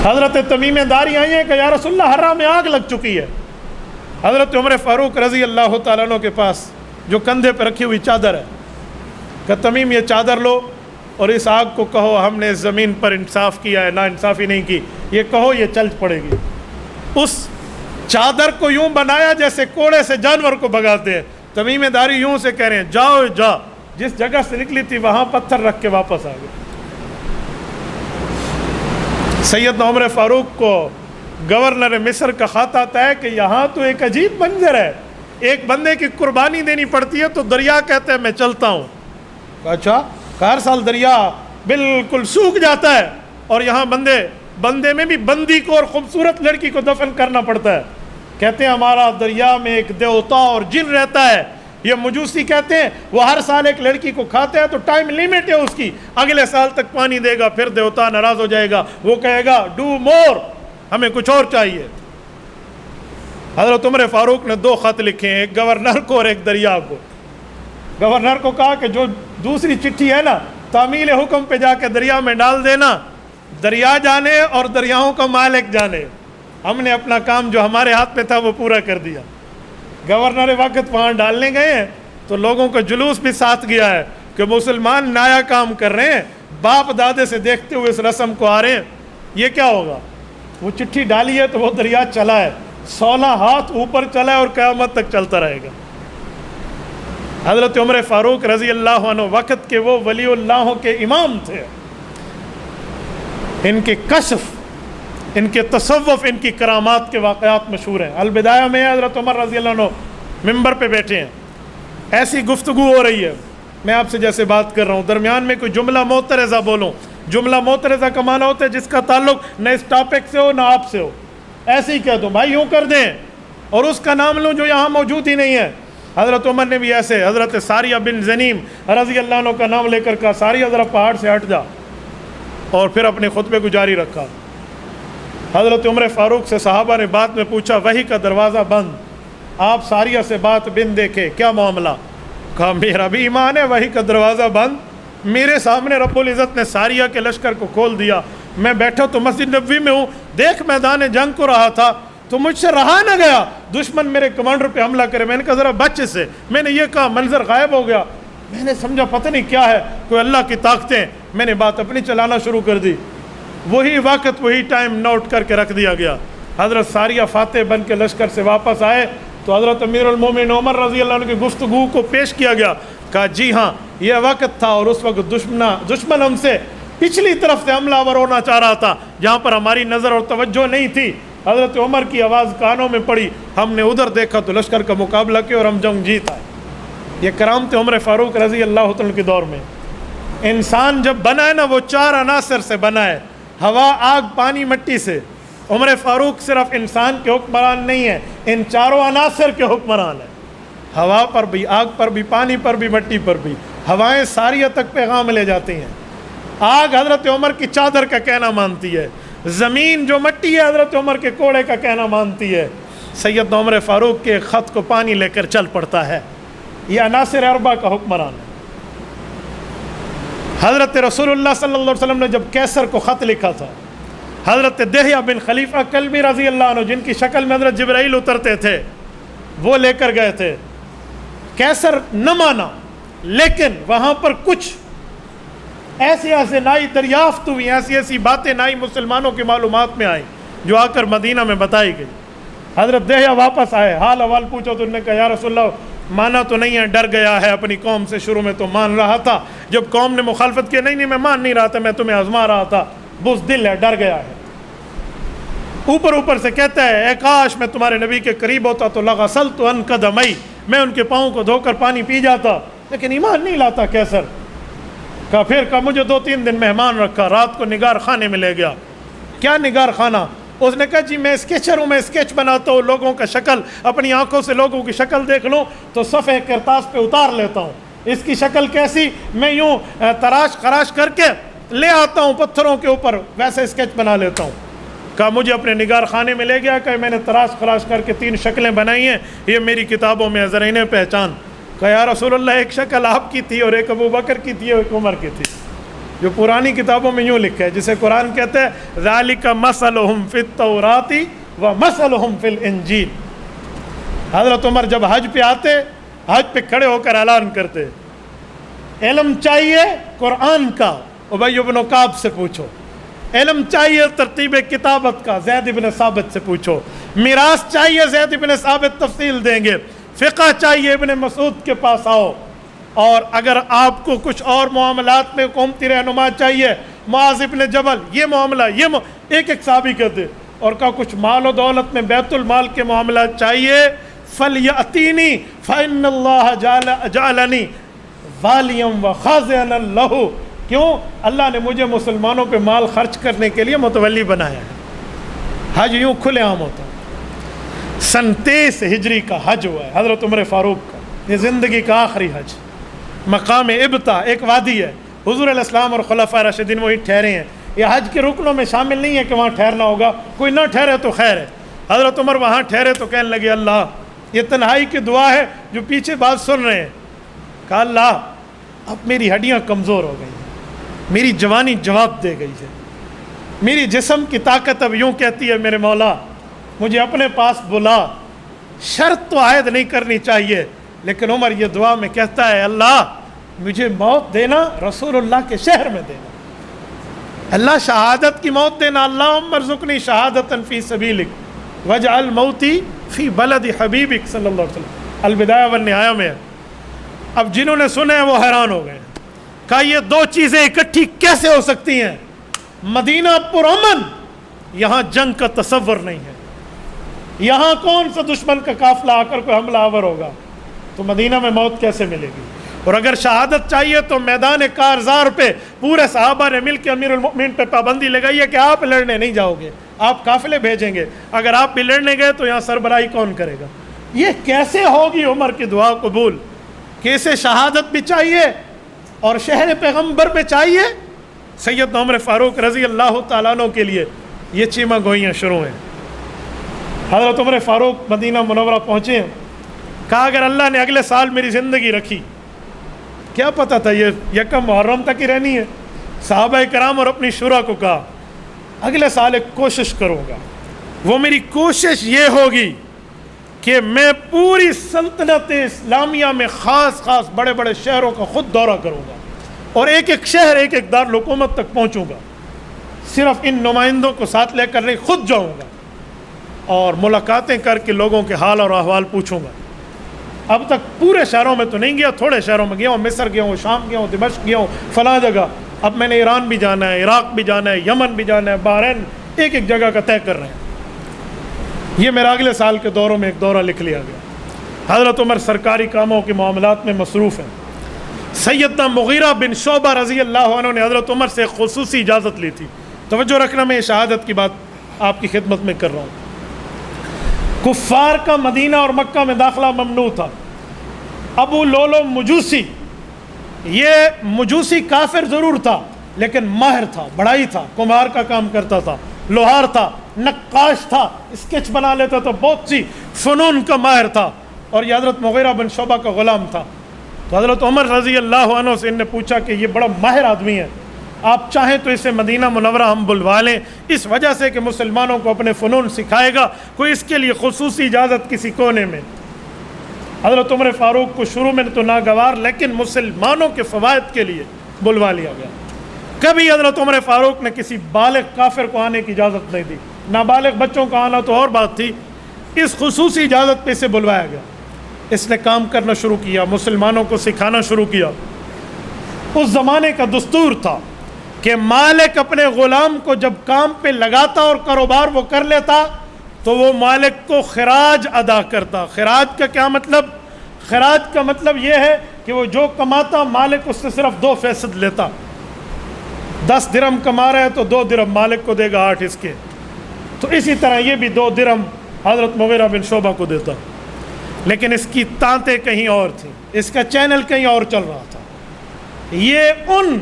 حضرت تمیم داری آئی ہیں کہ یا رسول اللہ حرہ میں آگ لگ چکی ہے۔ حضرت عمر فاروق رضی اللہ تعالیٰ عنہ کے پاس جو کندھے پہ رکھی ہوئی چادر ہے، کہ تمیم یہ چادر لو اور اس آگ کو کہو ہم نے اس زمین پر انصاف کیا ہے، نا انصافی نہیں کی، یہ کہو یہ چل پڑے گی۔ اس چادر کو یوں بنایا جیسے کوڑے سے جانور کو بھگاتے ہیں۔ تمیم داری یوں سے کہہ رہے ہیں جاؤ جا، جس جگہ سے نکلی تھی وہاں پتھر رکھ کے واپس آ گئے۔ سیدنا عمر فاروق کو گورنر مصر کا خط آتا ہے کہ یہاں تو ایک عجیب منظر ہے، ایک بندے کی قربانی دینی پڑتی ہے تو دریا کہتا ہے میں چلتا ہوں۔ اچھا، ہر سال دریا بالکل سوکھ جاتا ہے اور یہاں بندے میں بھی بندی کو اور خوبصورت لڑکی کو دفن کرنا پڑتا ہے۔ کہتے ہیں ہمارا دریا میں ایک دیوتا اور جن رہتا ہے، یہ مجوسی کہتے ہیں وہ ہر سال ایک لڑکی کو کھاتے ہیں تو ٹائم لیمٹ ہے اس کی، اگلے سال تک پانی دے گا، پھر دیوتا ناراض ہو جائے گا، وہ کہے گا ڈو مور، ہمیں کچھ اور چاہیے۔ حضرت عمر فاروق نے 2 خط لکھے ہیں، ایک گورنر کو اور ایک دریا کو۔ گورنر کو کہا کہ جو دوسری چٹھی ہے نا تعمیل حکم پہ جا کے دریا میں ڈال دینا، دریا جانے اور دریاؤں کا مالک جانے، ہم نے اپنا کام جو ہمارے ہاتھ میں تھا وہ پورا کر دیا۔ گورنر وقت وہاں ڈالنے گئے ہیں تو لوگوں کا جلوس بھی ساتھ گیا ہے کہ مسلمان نایا کام کر رہے ہیں، باپ دادے سے دیکھتے ہوئے اس رسم کو آ رہے ہیں، یہ کیا ہوگا؟ وہ چٹھی ڈالی ہے تو وہ دریا چلا ہے، 16 ہاتھ اوپر چلا ہے اور قیامت تک چلتا رہے گا۔ حضرت عمر فاروق رضی اللہ عنہ وقت کے وہ ولی اللہ کے امام تھے، ان کے کشف، ان کے تصوف، ان کی کرامات کے واقعات مشہور ہیں۔ البدایہ میں حضرت عمر رضی اللہ عنہ ممبر پہ بیٹھے ہیں، ایسی گفتگو ہو رہی ہے، میں آپ سے جیسے بات کر رہا ہوں، درمیان میں کوئی جملہ معترضہ بولوں، جملہ معترضہ کا معنی ہوتا ہے جس کا تعلق نہ اس ٹاپک سے ہو نہ آپ سے ہو، ایسے ہی کہہ دوں بھائی یوں کر دیں، اور اس کا نام لوں جو یہاں موجود ہی نہیں ہے۔ حضرت عمر نے بھی ایسے حضرت ساریہ بن زنیم رضی اللہ عنہ کا نام لے کر کہا ساریہ ذرا پہاڑ سے ہٹ جا، اور پھر اپنے خطبے کو جاری رکھا۔ حضرت عمر فاروق سے صحابہ نے بات میں پوچھا، وحی کا دروازہ بند، آپ ساریہ سے بات بن دیکھے، کیا معاملہ؟ کہا میرا بھی ایمان ہے، وحی کا دروازہ بند، میرے سامنے رب العزت نے ساریہ کے لشکر کو کھول دیا، میں بیٹھا تو مسجد نبوی میں ہوں، دیکھ میدان جنگ کو رہا تھا تو مجھ سے رہا نہ گیا، دشمن میرے کمانڈر پہ حملہ کرے، میں نے کہا ذرا بچ سے، میں نے یہ کہا، منظر غائب ہو گیا، میں نے سمجھا پتہ نہیں کیا ہے، کوئی اللہ کی طاقتیں، میں نے بات اپنی چلانا شروع کر دی، وہی وقت وہی ٹائم نوٹ کر کے رکھ دیا گیا۔ حضرت ساریہ فاتح بن کے لشکر سے واپس آئے تو حضرت امیر المومنین عمر رضی اللہ عنہ کی گفتگو کو پیش کیا گیا، کہا جی ہاں یہ وقت تھا اور اس وقت دشمن ہم سے پچھلی طرف سے حملہ آور ہونا چاہ رہا تھا، جہاں پر ہماری نظر اور توجہ نہیں تھی، حضرت عمر کی آواز کانوں میں پڑی، ہم نے ادھر دیکھا تو لشکر کا مقابلہ کیا اور ہم جنگ جیت آئے۔ یہ کرامت عمر فاروق رضی اللہ عنہ کے دور میں۔ انسان جب بنا ہے نا وہ 4 عناصر سے بنا ہے، ہوا، آگ، پانی، مٹی سے۔ عمر فاروق صرف انسان کے حکمران نہیں ہیں، ان 4 عناصر کے حکمران ہیں، ہوا پر بھی، آگ پر بھی، پانی پر بھی، مٹی پر بھی۔ ہوائیں ساریہ تک پیغام لے جاتی ہیں، آگ حضرت عمر کی چادر کا کہنا مانتی ہے، زمین جو مٹی ہے حضرت عمر کے کوڑے کا کہنا مانتی ہے، سیدنا عمر فاروق کے خط کو پانی لے کر چل پڑتا ہے۔ یہ عناصر 4 کا حکمران ہے۔ حضرت رسول اللہ صلی اللہ علیہ وسلم نے جب کیسر کو خط لکھا تھا، حضرت دہیہ بن خلیفہ کلبی رضی اللہ عنہ جن کی شکل میں حضرت جبرائیل اترتے تھے وہ لے کر گئے تھے، کیسر نہ مانا، لیکن وہاں پر کچھ ایسے نائی دریافت ہوئی، ایسی باتیں نائی مسلمانوں کی معلومات میں آئیں جو آ کر مدینہ میں بتائی گئی۔ حضرت دہیہ واپس آئے، حال احوال پوچھو تو انہوں نے کہا یا رسول اللہ مانا تو نہیں ہے، ڈر گیا ہے اپنی قوم سے، شروع میں تو مان رہا تھا، جب قوم نے مخالفت کی نہیں میں مان نہیں رہا تھا، میں تمہیں آزما رہا تھا، بزدل ہے، ڈر گیا ہے۔ اوپر سے کہتا ہے اے کاش میں تمہارے نبی کے قریب ہوتا تو لغسلت عن قدمی، میں ان کے پاؤں کو دھو کر پانی پی جاتا، لیکن ایمان نہیں لاتا کیسر۔ کہا پھر کہا مجھے 2-3 دن مہمان رکھا، رات کو نگار خانے میں لے گیا۔ کیا نگار خانہ؟ اس نے کہا جی میں اسکیچر ہوں، میں اسکیچ بناتا ہوں، لوگوں کا شکل اپنی آنکھوں سے لوگوں کی شکل دیکھ لوں تو صفحے کرتاس پہ اتار لیتا ہوں، اس کی شکل کیسی میں یوں تراش خراش کر کے لے آتا ہوں پتھروں کے اوپر، ویسے اسکیچ بنا لیتا ہوں۔ کہا مجھے اپنے نگار خانے میں لے گیا کہ میں نے تراش خراش کر کے 3 شکلیں بنائی ہیں، یہ میری کتابوں میں ذرا انہیں پہچان۔ کہا یا رسول اللہ ایک شکل آپ کی تھی اور ایک ابو بکر کی تھی اور ایک عمر کی تھی، جو پرانی کتابوں میں یوں لکھا ہے جسے قرآن کہتے ہیں ذالک مثلہم فی التوراۃ و مثلہم فی الانجیل۔ حضرت عمر جب حج پہ آتے، حج پہ کھڑے ہو کر اعلان کرتے علم چاہیے قرآن کا، ابی بن کعب سے پوچھو، علم چاہیے ترتیب کتابت کا، زید بن ثابت سے پوچھو، میراث چاہیے زید بن ثابت تفصیل دیں گے، فقہ چاہیے ابن مسعود کے پاس آؤ، اور اگر آپ کو کچھ اور معاملات میں قومتی رہنما چاہیے معاذ ابن جبل، یہ معاملہ ایک صحابی کہتے، اور کہا کچھ مال و دولت میں بیت المال کے معاملات چاہیے فَلْيَأْتِينِي فَإِنَّ اللَّهَ جَعَلَنِي وَالِيًا وَخَازِنًا لَهُ، کیوں؟ اللہ نے مجھے مسلمانوں پہ مال خرچ کرنے کے لیے متولی بنایا ہے۔ حج یوں کھلے عام ہوتا ہے۔ سن 23 ہجری کا حج ہوا ہے حضرت عمر فاروق کا، یہ زندگی کا آخری حج، مقام ابتا ایک وادی ہے، حضور علیہ السلام اور خلفائے راشدین وہی ٹھہرے ہیں، یہ حج کے رکنوں میں شامل نہیں ہے کہ وہاں ٹھہرنا ہوگا، کوئی نہ ٹھہرے تو خیر ہے۔ حضرت عمر وہاں ٹھہرے تو کہنے لگے اللہ یہ تنہائی کی دعا ہے، جو پیچھے بات سن رہے ہیں، کہا اللہ اب میری ہڈیاں کمزور ہو گئی ہیں، میری جوانی جواب دے گئی ہے، میری جسم کی طاقت اب یوں کہتی ہے میرے مولا مجھے اپنے پاس بلا، شرط تو عائد نہیں کرنی چاہیے، لیکن عمر یہ دعا میں کہتا ہے اللہ مجھے موت دینا رسول اللہ کے شہر میں دینا، اللہ شہادت کی موت دینا، اللہم ارزقنی شہادتا فی سبیلک وجعل موتی فی بلد حبیبک صلی اللہ علیہ وسلم، البدایہ والنہایہ میں ہے۔ اب جنہوں نے سنے ہیں وہ حیران ہو گئے، کہا یہ دو چیزیں اکٹھی کیسے ہو سکتی ہیں؟ مدینہ پرامن، یہاں جنگ کا تصور نہیں ہے، یہاں کون سا دشمن کا قافلہ آ کر کوئی حملہ آور ہوگا، تو مدینہ میں موت کیسے ملے گی؟ اور اگر شہادت چاہیے تو میدان کارزار پہ پورے صحابہ نے مل کے امیر المؤمنین پہ پابندی لگائی ہے کہ آپ لڑنے نہیں جاؤ گے، آپ قافلے بھیجیں گے، اگر آپ بھی لڑنے گئے تو یہاں سربراہی کون کرے گا؟ یہ کیسے ہوگی عمر کی دعا قبول کہ اسے شہادت بھی چاہیے اور شہر پیغمبر میں چاہیے؟ سیدنا عمر فاروق رضی اللہ تعالیٰ عنہ کے لیے یہ چیمہ گوئیاں شروع ہیں۔ حضرت عمر فاروق مدینہ منورہ پہنچے ہیں، کہا اگر اللہ نے اگلے سال میری زندگی رکھی، کیا پتہ تھا یہ یکم محرم تک ہی رہنی ہے، صحابہ کرام اور اپنی شورا کو کہا اگلے سال ایک کوشش کروں گا، وہ میری کوشش یہ ہوگی کہ میں پوری سلطنت اسلامیہ میں خاص بڑے بڑے شہروں کا خود دورہ کروں گا اور ایک ایک شہر ایک ایک دارالحکومت تک پہنچوں گا، صرف ان نمائندوں کو ساتھ لے کر نہیں خود جاؤں گا اور ملاقاتیں کر کے لوگوں کے حال اور احوال پوچھوں گا۔ اب تک پورے شہروں میں تو نہیں گیا، تھوڑے شہروں میں گیا ہوں، مصر گیا ہوں، شام گیا ہوں، دمشق گیا ہوں، فلاں جگہ، اب میں نے ایران بھی جانا ہے، عراق بھی جانا ہے، یمن بھی جانا ہے، بحرین، ایک ایک جگہ کا طے کر رہے ہیں۔ یہ میرا اگلے سال کے دوروں میں ایک دورہ لکھ لیا گیا۔ حضرت عمر سرکاری کاموں کے معاملات میں مصروف ہیں۔ سیدنا مغیرہ بن شعبہ رضی اللہ عنہ نے حضرت عمر سے خصوصی اجازت لی تھی، توجہ رکھنا میں یہ شہادت کی بات آپ کی خدمت میں کر رہا ہوں۔ کفار کا مدینہ اور مکہ میں داخلہ ممنوع تھا۔ ابو لولو مجوسی، یہ مجوسی کافر ضرور تھا لیکن ماہر تھا، بڑائی تھا، کمہار کا کام کرتا تھا، لوہار تھا، نقاش تھا، اسکیچ بنا لیتا تھا، بہت سی فنون کا ماہر تھا، اور یہ حضرت مغیرہ بن شعبہ کا غلام تھا۔ تو حضرت عمر رضی اللہ عنہ سے ان نے پوچھا کہ یہ بڑا ماہر آدمی ہے، آپ چاہیں تو اسے مدینہ منورہ ہم بلوا لیں، اس وجہ سے کہ مسلمانوں کو اپنے فنون سکھائے گا، کوئی اس کے لیے خصوصی اجازت کسی کونے میں؟ حضرت عمر فاروق کو شروع میں تو ناگوار لیکن مسلمانوں کے فوائد کے لیے بلوا لیا گیا۔ کبھی حضرت عمر فاروق نے کسی بالغ کافر کو آنے کی اجازت نہیں دی، نابالغ بچوں کا آنا تو اور بات تھی، اس خصوصی اجازت پہ اسے بلوایا گیا۔ اس نے کام کرنا شروع کیا، مسلمانوں کو سکھانا شروع کیا۔ اس زمانے کا دستور تھا کہ مالک اپنے غلام کو جب کام پہ لگاتا اور کاروبار وہ کر لیتا تو وہ مالک کو خراج ادا کرتا۔ خراج کا کیا مطلب؟ خراج کا مطلب یہ ہے کہ وہ جو کماتا مالک اس سے صرف 2% لیتا۔ 10 درہم کما رہا ہے تو 2 درہم مالک کو دے گا، 8 اس کے۔ تو اسی طرح یہ بھی 2 درہم حضرت مغیرہ بن شعبہ کو دیتا، لیکن اس کی تانتیں کہیں اور تھیں، اس کا چینل کہیں اور چل رہا تھا۔ یہ ان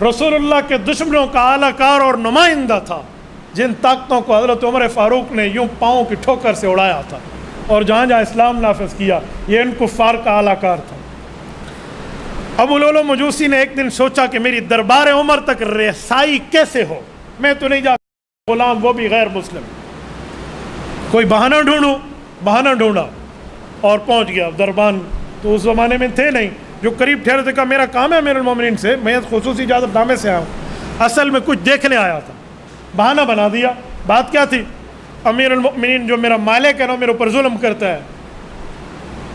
رسول اللہ کے دشمنوں کا اعلیٰ کار اور نمائندہ تھا جن طاقتوں کو حضرت عمر فاروق نے یوں پاؤں کی ٹھوکر سے اڑایا تھا اور جہاں جہاں اسلام نافذ کیا، یہ ان کفار کا اعلیٰ کار تھا۔ ابو لولو مجوسی نے ایک دن سوچا کہ میری دربار عمر تک رسائی کیسے ہو، میں تو نہیں جا سکتا، غلام وہ بھی غیر مسلم، کوئی بہانہ ڈھونڈوں۔ بہانہ ڈھونڈا اور پہنچ گیا دربان، تو اس زمانے میں تھے نہیں، جو قریب ٹھہرے تھے، کہا میرا کام ہے امیر المومنین سے، میں خصوصی اجازت نامے سے آیا ہوں، اصل میں کچھ دیکھنے آیا تھا۔ بہانہ بنا دیا۔ بات کیا تھی؟ امیر المؤمنین جو میرا مالک ہے نا میرے اوپر ظلم کرتا ہے،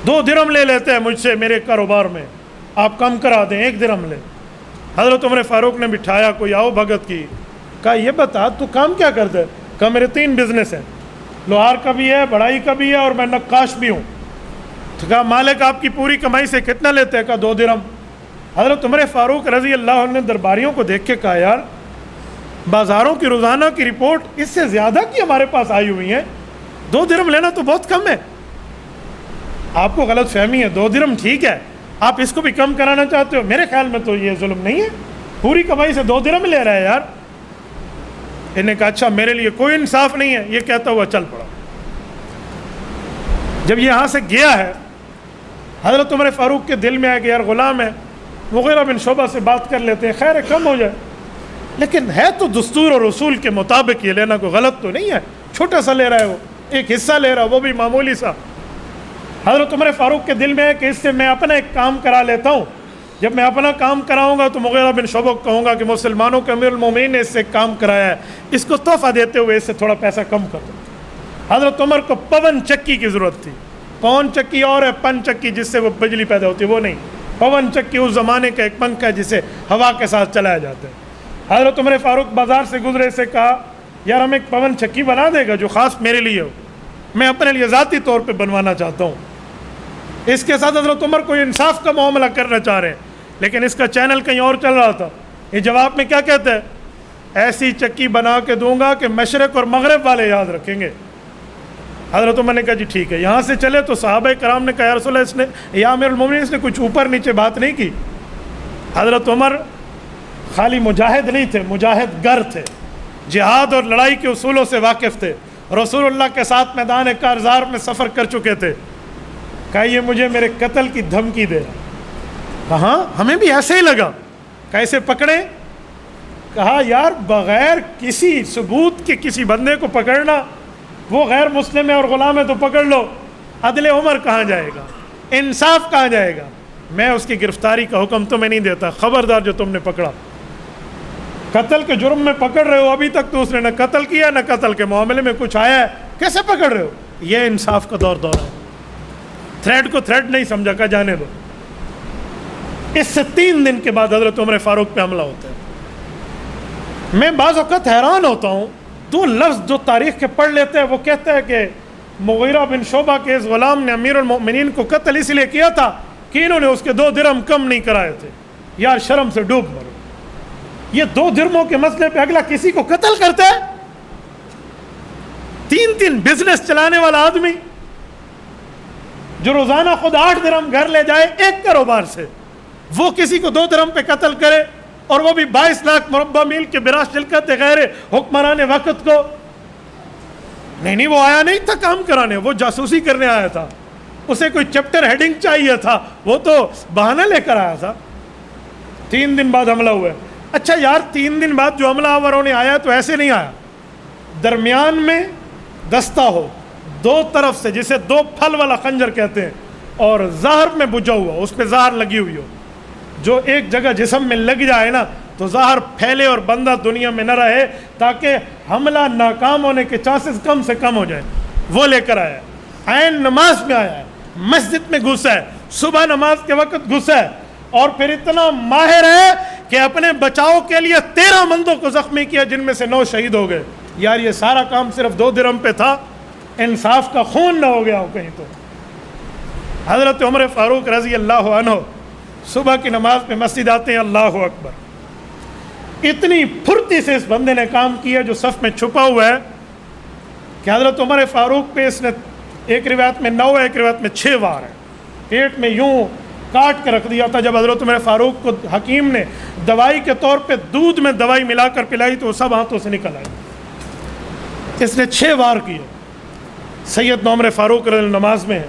2 درہم لے لیتے ہیں مجھ سے میرے کاروبار میں، آپ کم کرا دیں، 1 درہم لے۔ حضرت عمر فاروق نے بٹھایا، کوئی آؤ بھگت کی، کہا یہ بتا تو کام کیا کرتا ہے؟ کہا میرے 3 بزنس ہیں، لوہار کا بھی ہے، بڑائی کا بھی ہے، اور میں نقاش بھی ہوں۔ تو کہا مالک آپ کی پوری کمائی سے کتنا لیتے ہیں؟ کہا 2 درہم۔ حضرت عمر فاروق رضی اللہ عنہ نے درباریوں کو دیکھ کے کہا یار بازاروں کی روزانہ کی رپورٹ اس سے زیادہ کی ہمارے پاس آئی ہوئی ہیں، 2 درہم لینا تو بہت کم ہے۔ آپ کو غلط فہمی ہے، 2 درہم ٹھیک ہے، آپ اس کو بھی کم کرانا چاہتے ہو، میرے خیال میں تو یہ ظلم نہیں ہے، پوری کمائی سے 2 درہم لے رہا ہے یار۔ انہوں نے کہا اچھا میرے لیے کوئی انصاف نہیں ہے، یہ کہتا ہوا چل پڑا۔ جب یہاں سے گیا ہے، حضرت عمر فاروق کے دل میں آیا کہ یار غلام ہے، مغیرہ بن شعبہ سے بات کر لیتے ہیں، خیر کم ہو جائے، لیکن ہے تو دستور اور اصول کے مطابق یہ لینا، کوئی غلط تو نہیں ہے، چھوٹا سا لے رہا ہے وہ، ایک حصہ لے رہا ہے وہ بھی معمولی سا۔ حضرت عمر فاروق کے دل میں ہے کہ اس سے میں اپنا ایک کام کرا لیتا ہوں، جب میں اپنا کام کراؤں گا تو مغیرہ بن شعبہ کو کہوں گا کہ مسلمانوں کے امیر المومنین نے اس سے ایک کام کرایا ہے، اس کو تحفہ دیتے ہوئے اس سے تھوڑا پیسہ کم کر دو۔ حضرت عمر کو پون چکی کی ضرورت تھی، پون چکی اور ہے پن چکی جس سے وہ بجلی پیدا ہوتی ہے، وہ نہیں، پون چکی اس زمانے کا ایک پنکھا ہے جسے ہوا کے ساتھ چلایا جاتا ہے۔ حضرت عمر فاروق بازار سے گزرے، سے کہا یار ہم ایک پون چکی بنا دے گا جو خاص میرے لیے ہو، میں اپنے لیے ذاتی طور پہ بنوانا چاہتا ہوں۔ اس کے ساتھ حضرت عمر کوئی انصاف کا معاملہ کرنا چاہ رہے ہیں، لیکن اس کا چینل کہیں اور چل رہا تھا۔ یہ جواب میں کیا کہتا ہے؟ ایسی چکی بنا کے دوں گا کہ مشرق اور مغرب والے یاد رکھیں گے۔ حضرت عمر نے کہا جی ٹھیک ہے، یہاں سے چلے تو صحابہ کرام نے کہا یا رسول اللہ اس نے یا امیر المومنین اس نے کچھ اوپر نیچے بات نہیں کی۔ حضرت عمر خالی مجاہد نہیں تھے، مجاہد گر تھے، جہاد اور لڑائی کے اصولوں سے واقف تھے، رسول اللہ کے ساتھ میدان کارزار میں سفر کر چکے تھے۔ کہا یہ مجھے میرے قتل کی دھمکی دے رہا۔ کہاں ہمیں بھی ایسے ہی لگا، کیسے پکڑے؟ کہا یار بغیر کسی ثبوت کے کسی بندے کو پکڑنا، وہ غیر مسلم ہے اور غلام ہے تو پکڑ لو، عدل عمر کہاں جائے گا، انصاف کہاں جائے گا؟ میں اس کی گرفتاری کا حکم تمہیں نہیں دیتا، خبردار جو تم نے پکڑا، قتل کے جرم میں پکڑ رہے ہو، ابھی تک تو اس نے نہ قتل کیا نہ قتل کے معاملے میں کچھ آیا ہے، کیسے پکڑ رہے ہو؟ یہ انصاف کا دور ہے۔ تھریڈ کو تھریڈ نہیں سمجھا، کہ جانے دو۔ اس سے 3 دن کے بعد حضرت عمر فاروق پہ حملہ ہوتا ہے۔ میں بعض اوقات حیران ہوتا ہوں، 2 لفظ جو تاریخ کے پڑھ لیتے ہیں، وہ کہتا ہے کہ مغیرہ بن شعبہ کے اس غلام نے امیر المؤمنین کو قتل اس لیے کیا تھا کہ انہوں نے اس کے 2 درہم کم نہیں کرائے تھے۔ یار شرم سے ڈوب مرو، یہ 2 درہموں کے مسئلے پہ اگلا کسی کو قتل کرتا ہے؟ 3 بزنس چلانے والا آدمی جو روزانہ خود 8 درہم گھر لے جائے ایک کاروبار سے، وہ کسی کو 2 درہم پہ قتل کرے، اور وہ بھی 22 لاکھ مربع میل کے برا شرکت غیر حکمران وقت کو۔ نہیں وہ آیا نہیں تھا کام کرانے، وہ جاسوسی کرنے آیا تھا، اسے کوئی چیپٹر ہیڈنگ چاہیے تھا، وہ تو بہانہ لے کر آیا تھا۔ 3 دن بعد حملہ ہوا ہے۔ اچھا یار 3 دن بعد جو حملہ آوروں نے آیا تو ایسے نہیں آیا، درمیان میں دستہ ہو 2 طرف سے، جسے 2 پھل والا خنجر کہتے ہیں، اور زہر میں بجھا ہوا، اس پہ زہر لگی ہوئی ہو، جو ایک جگہ جسم میں لگ جائے نا تو زہر پھیلے اور بندہ دنیا میں نہ رہے، تاکہ حملہ ناکام ہونے کے چانسز کم سے کم ہو جائیں، وہ لے کر آیا ہے۔ عین نماز میں آیا ہے، مسجد میں گھسا ہے، صبح نماز کے وقت گھسا ہے، اور پھر اتنا ماہر ہے کہ اپنے بچاؤ کے لیے 13 بندوں کو زخمی کیا، جن میں سے 9 شہید ہو گئے۔ یار یہ سارا کام صرف 2 درہم پہ تھا، انصاف کا خون نہ ہو گیا ہو کہیں تو۔ حضرت عمر فاروق رضی اللہ عنہ صبح کی نماز میں مسجد آتے ہیں، اللہ اکبر، اتنی پھرتی سے اس بندے نے کام کیا جو صف میں چھپا ہوا ہے کہ حضرت عمر فاروق پہ اس نے ایک روایت میں 9 ہے، ایک روایت میں 6 وار ہے، پیٹ میں یوں کاٹ کے رکھ دیا تھا۔ جب حضرت عمر فاروق کو حکیم نے دوائی کے طور پہ دودھ میں دوائی ملا کر پلائی تو وہ سب ہاتھوں سے نکل آئی، اس نے 6 وار کیے۔ سیدنا عمر فاروق رضی اللہ نماز میں ہے،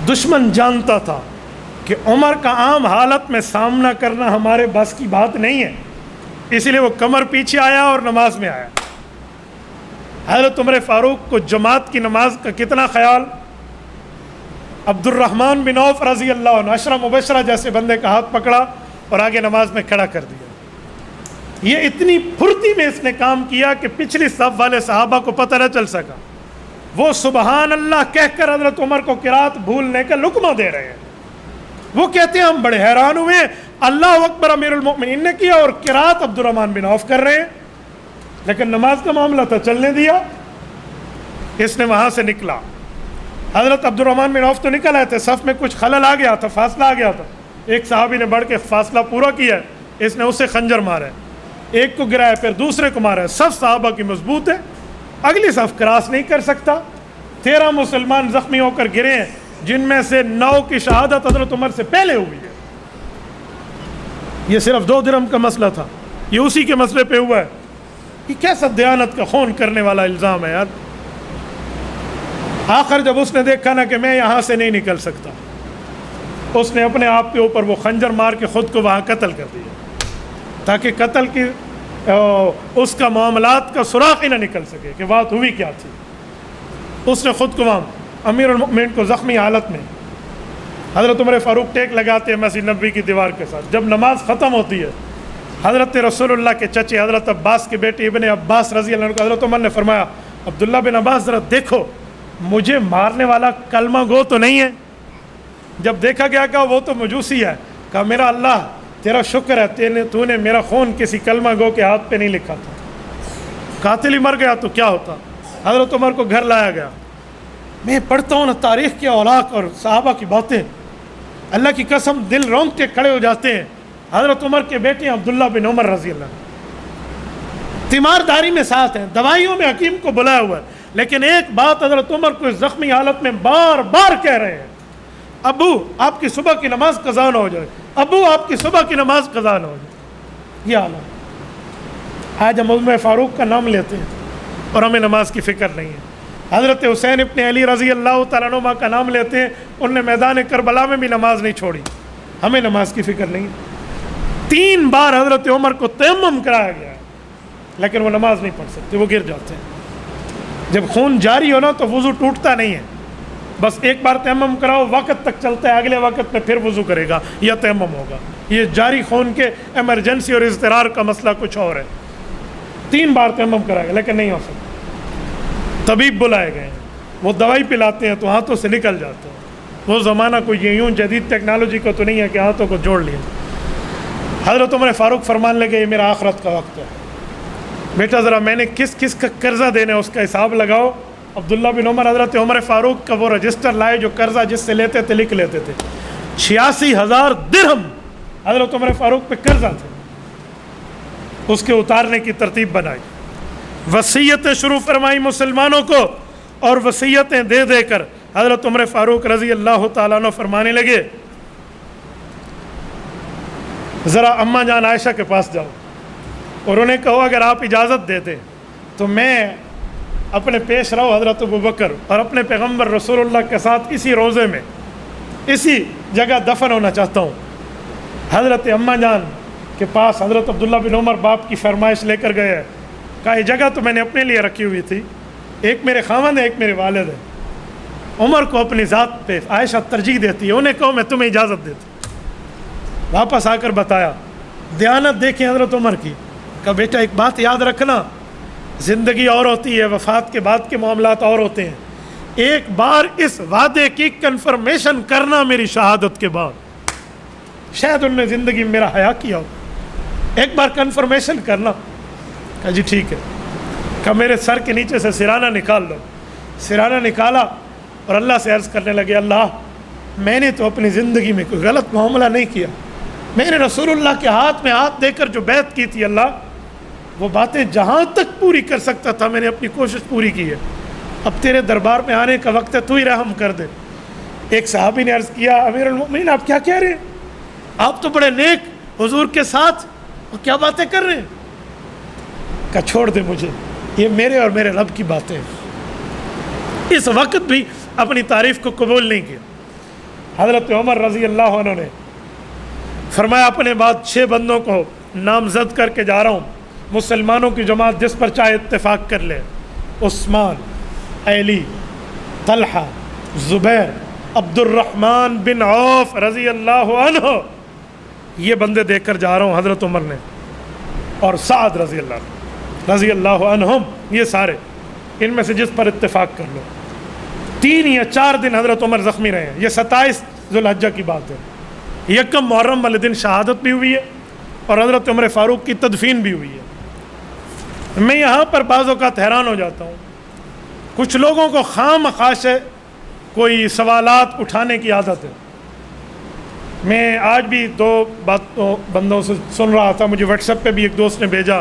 دشمن جانتا تھا کہ عمر کا عام حالت میں سامنا کرنا ہمارے بس کی بات نہیں ہے، اسی لیے وہ کمر پیچھے آیا اور نماز میں آیا۔ حضرت عمر فاروق کو جماعت کی نماز کا کتنا خیال، عبد الرحمن بن عوف رضی اللہ عنہ، عشرہ مبشرہ جیسے بندے کا ہاتھ پکڑا اور آگے نماز میں کھڑا کر دیا۔ یہ اتنی پھرتی میں اس نے کام کیا کہ پچھلی صف والے صحابہ کو پتہ نہ چل سکا، وہ سبحان اللہ کہہ کر حضرت عمر کو قرات بھولنے کا لقمہ دے رہے ہیں۔ وہ کہتے ہیں ہم بڑے حیران ہوئے، اللہ اکبر امیر المؤمنین نے کیا اور قرات عبد الرحمن بن عوف کر رہے ہیں، لیکن نماز کا معاملہ تھا، چلنے دیا۔ اس نے وہاں سے نکلا، حضرت عبد الرحمن بن عوف تو نکل آئے تھے، صف میں کچھ خلل آ گیا تھا، فاصلہ آ گیا تھا، ایک صحابی نے بڑھ کے فاصلہ پورا کیا ہے، اس نے اسے خنجر مارا ہے، ایک کو گرایا پھر دوسرے کو مارا ہے۔ صف صحابہ کی مضبوط ہے، اگلی صف کراس نہیں کر سکتا، 13 مسلمان زخمی ہو کر گرے ہیں، جن میں سے 9 کی شہادت حضرت عمر سے پہلے ہوئی ہے. یہ صرف 2 درہم کا مسئلہ تھا, یہ اسی کے مسئلے پہ ہوا ہے. یہ کیسا دیانت کا خون کرنے والا الزام ہے یار. آخر جب اس نے دیکھا نا کہ میں یہاں سے نہیں نکل سکتا, اس نے اپنے آپ کے اوپر وہ خنجر مار کے خود کو وہاں قتل کر دیا, تاکہ قتل کی اس کا معاملات کا سراغ ہی نہ نکل سکے کہ بات ہوئی کیا تھی. اس نے خود کو وہاں امیر المؤمنین کو زخمی حالت میں حضرت عمر فاروق ٹیک لگاتے ہیں مسجد نبوی کی دیوار کے ساتھ. جب نماز ختم ہوتی ہے, حضرت رسول اللہ کے چچے حضرت عباس کے بیٹے ابن عباس رضی اللہ عنہ کو حضرت عمر نے فرمایا, عبداللہ بن عباس ذرا دیکھو مجھے مارنے والا کلمہ گو تو نہیں ہے. جب دیکھا گیا کہا وہ تو مجوسی ہے. کہا میرا اللہ تیرا شکر ہے تو نے میرا خون کسی کلمہ گو کے ہاتھ پہ نہیں لکھا تھا. قاتل ہی مر گیا تو کیا ہوتا. حضرت عمر کو گھر لایا گیا. میں پڑھتا ہوں نا تاریخ کے اوراق اور صحابہ کی باتیں, اللہ کی قسم دل رونگٹے کھڑے ہو جاتے ہیں. حضرت عمر کے بیٹے عبداللہ بن عمر رضی اللہ عنہ تیمارداری میں ساتھ ہیں, دوائیوں میں حکیم کو بلایا ہوا ہے, لیکن ایک بات حضرت عمر کو اس زخمی حالت میں بار بار کہہ رہے ہیں, ابو آپ کی صبح کی نماز قضا نہ ہو جائے, ابو آپ کی صبح کی نماز قضا نہ ہو جائے. یہ حالت آج ہم عمر فاروق کا نام لیتے ہیں اور ہمیں نماز کی فکر نہیں ہے. حضرت حسین ابن علی رضی اللہ تعالیٰ عنہ کا نام لیتے ہیں, انہوں نے میدان کربلا میں بھی نماز نہیں چھوڑی, ہمیں نماز کی فکر نہیں. 3 بار حضرت عمر کو تیمم کرایا گیا ہے, لیکن وہ نماز نہیں پڑھ سکتے, وہ گر جاتے ہیں. جب خون جاری ہو نا تو وضو ٹوٹتا نہیں ہے, بس ایک بار تیمم کراؤ وقت تک چلتا ہے, اگلے وقت میں پھر وضو کرے گا یا تیمم ہوگا. یہ جاری خون کے ایمرجنسی اور اضطرار کا مسئلہ کچھ اور ہے. 3 بار تیمم کرائے گا لیکن نہیں ہو سکتا. طبیب بلائے گئے ہیں, وہ دوائی پلاتے ہیں تو ہاتھوں سے نکل جاتے ہیں. وہ زمانہ کوئی یوں جدید ٹیکنالوجی کا تو نہیں ہے کہ ہاتھوں کو جوڑ لیا. حضرت عمر فاروق فرمان لگے یہ میرا آخرت کا وقت ہے, بیٹا ذرا میں نے کس کس کا قرضہ دینا ہے اس کا حساب لگاؤ. عبداللہ بن عمر حضرت عمر فاروق کا وہ رجسٹر لائے جو قرضہ جس سے لیتے تھے لکھ لیتے تھے. 86,000 درہم حضرت عمر فاروق پہ قرضہ تھے. اس کے اتارنے کی ترتیب بنائی, وصیتیں شروع فرمائی مسلمانوں کو, اور وصیتیں دے دے کر حضرت عمر فاروق رضی اللہ تعالیٰ عنہ فرمانے لگے ذرا اماں جان عائشہ کے پاس جاؤ, اور انہیں کہو اگر آپ اجازت دیتے تو میں اپنے پیش رو حضرت ابوبکر اور اپنے پیغمبر رسول اللہ کے ساتھ اسی روضے میں اسی جگہ دفن ہونا چاہتا ہوں. حضرت اماں جان کے پاس حضرت عبداللہ بن عمر باپ کی فرمائش لے کر گئے. کہا یہ جگہ تو میں نے اپنے لیے رکھی ہوئی تھی, ایک میرے خاوند ہے ایک میرے والد ہے. عمر کو اپنی ذات پہ عائشہ ترجیح دیتی ہے, انہیں کہو میں تمہیں اجازت دیتی. واپس آ کر بتایا, دیانت دیکھیں حضرت عمر کی. کہا بیٹا ایک بات یاد رکھنا, زندگی اور ہوتی ہے, وفات کے بعد کے معاملات اور ہوتے ہیں. ایک بار اس وعدے کی کنفرمیشن کرنا میری شہادت کے بعد, شاید انہوں نے زندگی میں میرا حیا کیا ہو, ایک بار کنفرمیشن کرنا. کہا جی ٹھیک ہے. کہا میرے سر کے نیچے سے سرانہ نکال لو. سرانہ نکالا اور اللہ سے عرض کرنے لگے اللہ میں نے تو اپنی زندگی میں کوئی غلط معاملہ نہیں کیا, میں نے رسول اللہ کے ہاتھ میں ہاتھ دے کر جو بیعت کی تھی اللہ وہ باتیں جہاں تک پوری کر سکتا تھا میں نے اپنی کوشش پوری کی ہے. اب تیرے دربار میں آنے کا وقت ہے, تو ہی رحم کر دے. ایک صحابی نے عرض کیا امیر المؤمنین آپ کیا کہہ رہے ہیں, آپ تو بڑے نیک حضور کے ساتھ اور کیا باتیں کر رہے ہیں. کہا چھوڑ دے مجھے, یہ میرے اور میرے رب کی باتیں ہیں. اس وقت بھی اپنی تعریف کو قبول نہیں کیا. حضرت عمر رضی اللہ عنہ نے فرمایا اپنے بعد 6 بندوں کو نامزد کر کے جا رہا ہوں, مسلمانوں کی جماعت جس پر چاہے اتفاق کر لے. عثمان, علی, طلحہ, زبیر, عبد الرحمن بن عوف رضی اللہ عنہ, یہ بندے دیکھ کر جا رہا ہوں حضرت عمر نے, اور سعد رضی اللہ عنہم, یہ سارے ان میں سے جس پر اتفاق کر لو. 3 یا 4 دن حضرت عمر زخمی رہے ہیں. یہ 27 ذوالحجہ کی بات ہے. یکم محرم والے دن شہادت بھی ہوئی ہے اور حضرت عمر فاروق کی تدفین بھی ہوئی ہے. میں یہاں پر بعض اوقات حیران ہو جاتا ہوں, کچھ لوگوں کو خام خواہش ہے کوئی سوالات اٹھانے کی عادت ہے. میں آج بھی 2 بندوں سے سن رہا تھا, مجھے واٹس ایپ پہ بھی ایک دوست نے بھیجا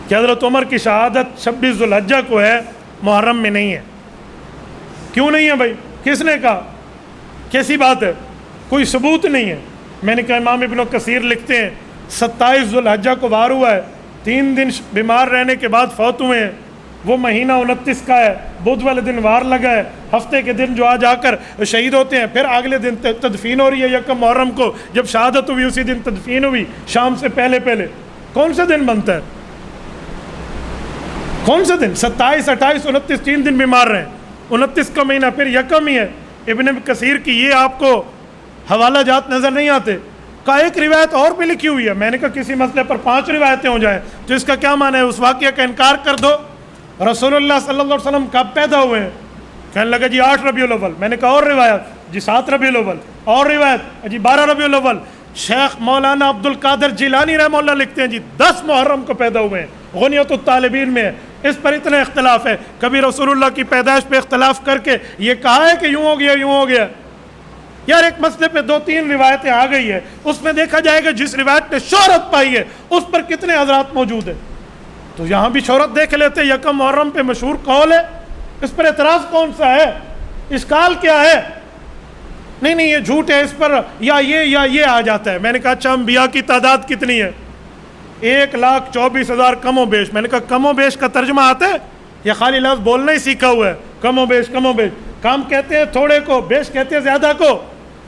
کہ حضرت عمر کی شہادت 26 ذوالحجہ کو ہے, محرم میں نہیں ہے. کیوں نہیں ہے بھائی, کس نے کہا؟ کیسی بات ہے؟ کوئی ثبوت نہیں ہے۔ میں نے کہا امام ابن کثیر لکھتے ہیں 27 ذوالحجہ کو وار ہوا ہے، 3 دن بیمار رہنے کے بعد فوت ہوئے ہیں، وہ مہینہ 29 کا ہے، بدھ والے دن وار لگا ہے، ہفتے کے دن جو آج آ کر شہید ہوتے ہیں، پھر اگلے دن تدفین ہو رہی ہے یکم محرم کو، جب شہادت ہوئی اسی دن تدفین ہوئی شام سے پہلے پہلے۔ کون سا دن بنتا ہے؟ کون سا دن؟ 27 28 29 3 دن بیمار رہے، 29 کا مہینہ پھر یکم ہی ہے۔ ابن کثیر کی یہ آپ کو حوالہ جات نظر نہیں آتے؟ کا ایک روایت اور بھی لکھی ہوئی ہے۔ میں نے کہا کسی مسئلے پر 5 روایتیں ہو جائیں تو اس کا کیا معنی ہے؟ اس واقعہ کا انکار کر دو۔ رسول اللہ صلی اللہ علیہ وسلم کب پیدا ہوئے ہیں؟ کہنے لگا جی 8 ربیع الاول۔ میں نے کہا اور روایت؟ جی 7 ربیع الاول۔ اور روایت؟ جی 12 ربیع الاول۔ شیخ مولانا عبد القادر جیلانی رحمہ اللہ لکھتے ہیں جی 10 محرم کو پیدا ہوئے ہیں، غنیۃ الطالبین میں ہے۔ اس پر اتنا اختلاف ہے، کبھی رسول اللہ کی پیدائش پہ اختلاف کر کے یہ کہا ہے کہ یوں ہو گیا یوں ہو گیا؟ یار ایک مسئلے پہ 2-3 روایتیں آ گئی ہے، اس میں دیکھا جائے گا جس روایت نے شہرت پائی ہے اس پر کتنے حضرات موجود ہیں۔ تو یہاں بھی شہرت دیکھ لیتے، یکم محرم پہ مشہور قول ہے، اس پر اعتراض کون سا ہے؟ اشکال کیا ہے؟ نہیں یہ جھوٹ ہے، اس پر یا یہ آ جاتا ہے۔ میں نے کہا اچھا انبیاء کی تعداد کتنی ہے؟ 1,24,000 کم و بیش۔ میں نے کہا کم و بیش کا ترجمہ آتا ہے یا خالی لفظ بولنا ہی سیکھا ہوا ہے؟ کم و بیش کم و بیش، کم کہتے ہیں تھوڑے کو، بیش کہتے ہیں زیادہ کو۔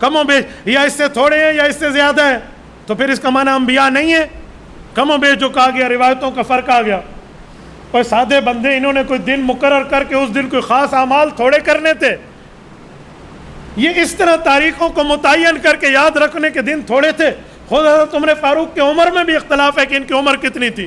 کم و بیش یا اس سے تھوڑے ہیں یا اس سے زیادہ ہے، تو پھر اس کا معنی انبیاء نہیں ہے؟ کم و بیش جو کہا گیا روایتوں کا فرق آ گیا۔ کوئی سادے بندے انہوں نے کوئی دن مقرر کر کے اس دن کوئی خاص اعمال تھوڑے کرنے تھے؟ یہ اس طرح تاریخوں کو متعین کر کے یاد رکھنے کے دن تھوڑے تھے؟ خود حضرت عمر فاروق کے عمر میں بھی اختلاف ہے کہ ان کی عمر کتنی تھی۔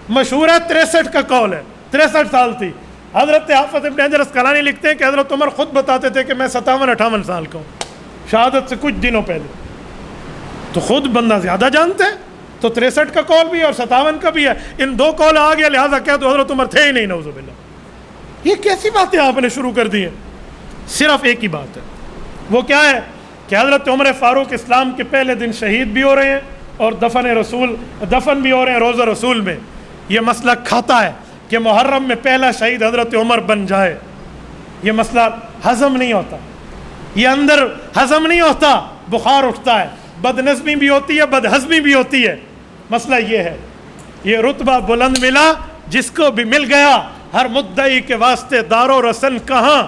مشہور ہے 63 کا قول ہے، 63 سال تھی۔ حضرت حافظ ابن حجر اسقلانی لکھتے ہیں کہ حضرت عمر خود بتاتے تھے کہ میں 57-58 سال کا ہوں شہادت سے کچھ دنوں پہلے۔ تو خود بندہ زیادہ جانتے ہیں، تو 63 کا قول بھی ہے اور 57 کا بھی ہے، ان 2 قول آ گیا، لہٰذا کیا تو حضرت عمر تھے ہی نہیں، نعوذ باللہ۔ یہ کیسی باتیں آپ نے شروع کر دی ہیں؟ صرف ایک ہی بات ہے، وہ کیا ہے کہ حضرت عمر فاروق اسلام کے پہلے دن شہید بھی ہو رہے ہیں اور دفن بھی ہو رہے ہیں روضہ رسول میں۔ یہ مسئلہ کھاتا ہے کہ محرم میں پہلا شہید حضرت عمر بن جائے، یہ مسئلہ ہضم نہیں ہوتا، یہ اندر ہضم نہیں ہوتا، بخار اٹھتا ہے، بد نظمی بھی ہوتی ہے، بد ہضمی بھی ہوتی ہے۔ مسئلہ یہ ہے، یہ رتبہ بلند ملا جس کو بھی مل گیا، ہر مدعی کے واسطے دار و رسن کہاں،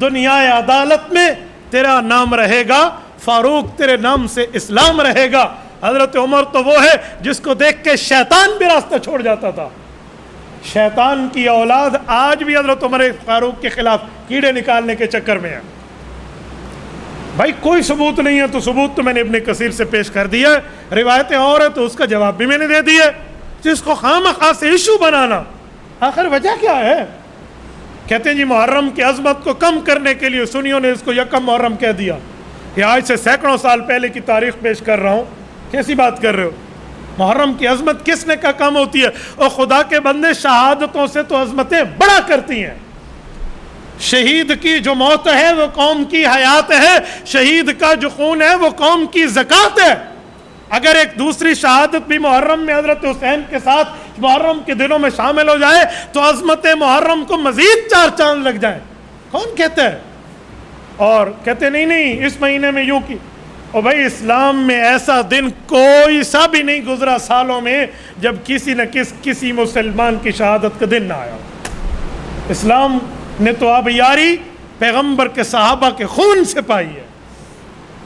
دنیا عدالت میں تیرا نام رہے گا، فاروق تیرے نام سے اسلام رہے گا۔ حضرت عمر تو وہ ہے جس کو دیکھ کے شیطان بھی راستہ چھوڑ جاتا تھا۔ شیطان کی اولاد آج بھی حضرت عمر فاروق کے خلاف کیڑے نکالنے کے چکر میں ہے۔ بھائی کوئی ثبوت نہیں ہے تو ثبوت تو میں نے ابن کثیر سے پیش کر دیا ہے، روایتیں اور ہیں تو اس کا جواب بھی میں نے دے دیا ہے۔ جس کو خواہ سے ایشو بنانا، آخر وجہ کیا ہے؟ کہتے ہیں جی محرم کی عظمت کو کم کرنے کے لیے سنیوں نے اس کو یکم محرم کہہ دیا۔ یہ آج سے سینکڑوں سال پہلے کی تاریخ پیش کر رہا ہوں، کیسی بات کر رہے ہو؟ محرم کی عظمت کس نے کہا کم ہوتی ہے؟ اور خدا کے بندے شہادتوں سے تو عظمتیں بڑا کرتی ہیں۔ شہید کی جو موت ہے وہ قوم کی حیات ہے، شہید کا جو خون ہے وہ قوم کی زکوٰۃ ہے۔ اگر ایک دوسری شہادت بھی محرم میں حضرت حسین کے ساتھ محرم کے دنوں میں شامل ہو جائے تو عظمت محرم کو مزید 4 چاند لگ جائیں۔ کون کہتا ہے؟ اور کہتے نہیں اس مہینے میں یوں کی۔ اور بھائی اسلام میں ایسا دن کوئی سا بھی نہیں گزرا سالوں میں جب کسی نہ کسی مسلمان کی شہادت کا دن نہ آیا۔ اسلام نے تو اب یاری پیغمبر کے صحابہ کے خون سے پائی ہے،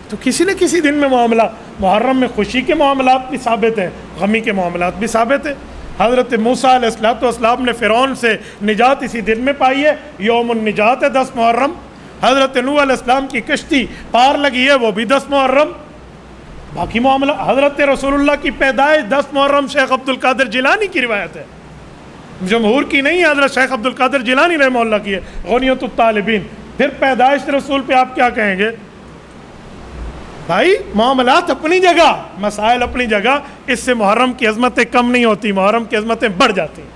تو کسی نہ کسی دن میں معاملہ، محرم میں خوشی کے معاملات بھی ثابت ہیں، غمی کے معاملات بھی ثابت ہیں۔ حضرت موسیٰ علیہ السلام نے فرعون سے نجات اسی دن میں پائی ہے، یوم النجات ہے 10 محرم۔ حضرت نوح علیہ السلام کی کشتی پار لگی ہے، وہ بھی 10 محرم۔ باقی معاملہ حضرت رسول اللہ کی پیدائش 10 محرم شیخ عبد القادر جیلانی کی روایت ہے، جمہور کی نہیں ہے، حضرت شیخ عبد القادر جیلانی رحمہ اللہ کی ہے، غنیۃ الطالبین۔ پھر پیدائش رسول پہ آپ کیا کہیں گے؟ بھائی معاملات اپنی جگہ، مسائل اپنی جگہ، اس سے محرم کی عظمتیں کم نہیں ہوتی، محرم کی عظمتیں بڑھ جاتی ہیں۔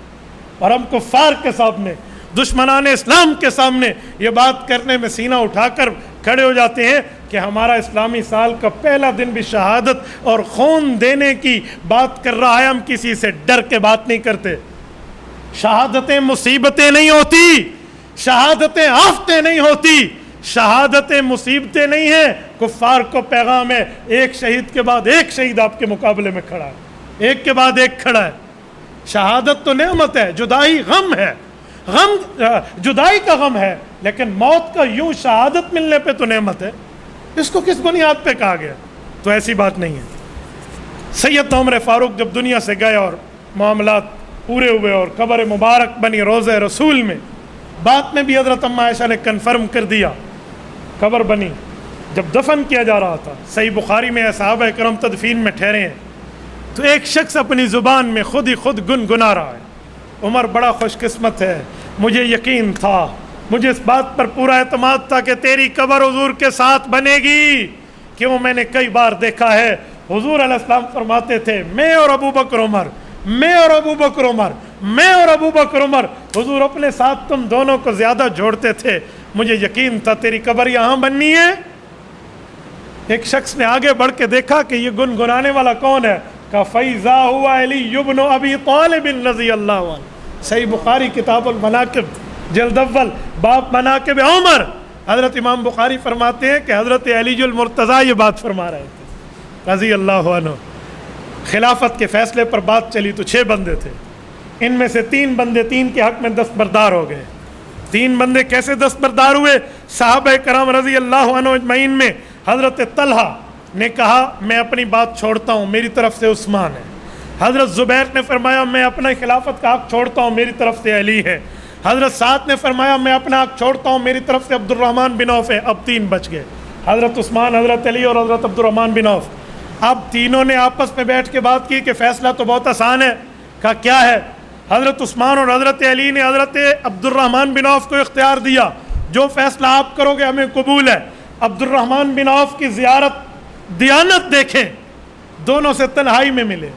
اور ہم کفار کے سامنے، دشمنان اسلام کے سامنے یہ بات کرنے میں سینہ اٹھا کر کھڑے ہو جاتے ہیں کہ ہمارا اسلامی سال کا پہلا دن بھی شہادت اور خون دینے کی بات کر رہا ہے، ہم کسی سے ڈر کے بات نہیں کرتے۔ شہادتیں مصیبتیں نہیں ہوتی، شہادتیں آفتیں نہیں ہوتی، شہادتیں مصیبتیں نہیں ہیں، کفار کو پیغام ہے ایک شہید کے بعد ایک شہید آپ کے مقابلے میں کھڑا ہے، ایک کے بعد ایک کھڑا ہے۔ شہادت تو نعمت ہے، جدائی غم ہے، غم جدائی کا غم ہے، لیکن موت کا یوں شہادت ملنے پہ تو نعمت ہے۔ اس کو کس بنیاد پہ کہا گیا؟ تو ایسی بات نہیں ہے۔ سید عمر فاروق جب دنیا سے گئے اور معاملات پورے ہوئے اور قبر مبارک بنی روضہ رسول میں، بعد میں بھی حضرت اماں عائشہ نے کنفرم کر دیا، قبر بنی۔ جب دفن کیا جا رہا تھا، صحیح بخاری میں صحابہ کرام تدفین میں ٹھہرے ہیں، تو ایک شخص اپنی زبان میں خود ہی خود گنگنا رہا ہے، عمر بڑا خوش قسمت ہے، مجھے یقین تھا، مجھے اس بات پر پورا اعتماد تھا کہ تیری قبر حضور کے ساتھ بنے گی، کیوں میں نے کئی بار دیکھا ہے حضور علیہ السلام فرماتے تھے میں اور ابو بکر عمر، میں اور ابو بکر عمر، میں اور ابو بکر عمر، حضور اپنے ساتھ تم دونوں کو زیادہ جوڑتے تھے، مجھے یقین تھا تیری قبر یہاں بننی ہے۔ ایک شخص نے آگے بڑھ کے دیکھا کہ یہ گنگنانے والا کون ہے، کہا فَإِذَا هُوَ عَلِيُّ بْنُ أَبِي طَالِبٍ رضی اللہ عنہ۔ صحیح بخاری کتاب المناقب جلد اول باب مناقب عمر، حضرت امام بخاری فرماتے ہیں کہ حضرت علی المرتضیٰ یہ بات فرما رہے تھے رضی اللہ عنہ۔ خلافت کے فیصلے پر بات چلی تو 6 بندے تھے، ان میں سے 3 بندے 3 کے حق میں دستبردار ہو گئے۔ 3 بندے کیسے دستبردار ہوئے؟ صحابہ کرام رضی اللہ عنہ اجمعین میں حضرت طلحہ نے کہا میں اپنی بات چھوڑتا ہوں، میری طرف سے عثمان ہے۔ حضرت زبیر نے فرمایا میں اپنا خلافت کا حق چھوڑتا ہوں، میری طرف سے علی ہے۔ حضرت سعد نے فرمایا میں اپنا حق چھوڑتا ہوں، میری طرف سے عبد الرحمن بن عوف ہے۔ اب 3 بچ گئے، حضرت عثمان، حضرت علی اور حضرت عبد الرحمن بن عوف۔ اب تینوں نے آپس میں بیٹھ کے بات کی کہ فیصلہ تو بہت آسان ہے۔ کہا کیا ہے؟ حضرت عثمان اور حضرت علی نے حضرت عبد الرحمن بن عوف کو اختیار دیا، جو فیصلہ آپ کرو گے ہمیں قبول ہے۔ عبد الرحمن بن عوف کی زیارت دیانت دیکھیں، دونوں سے تنہائی میں ملے،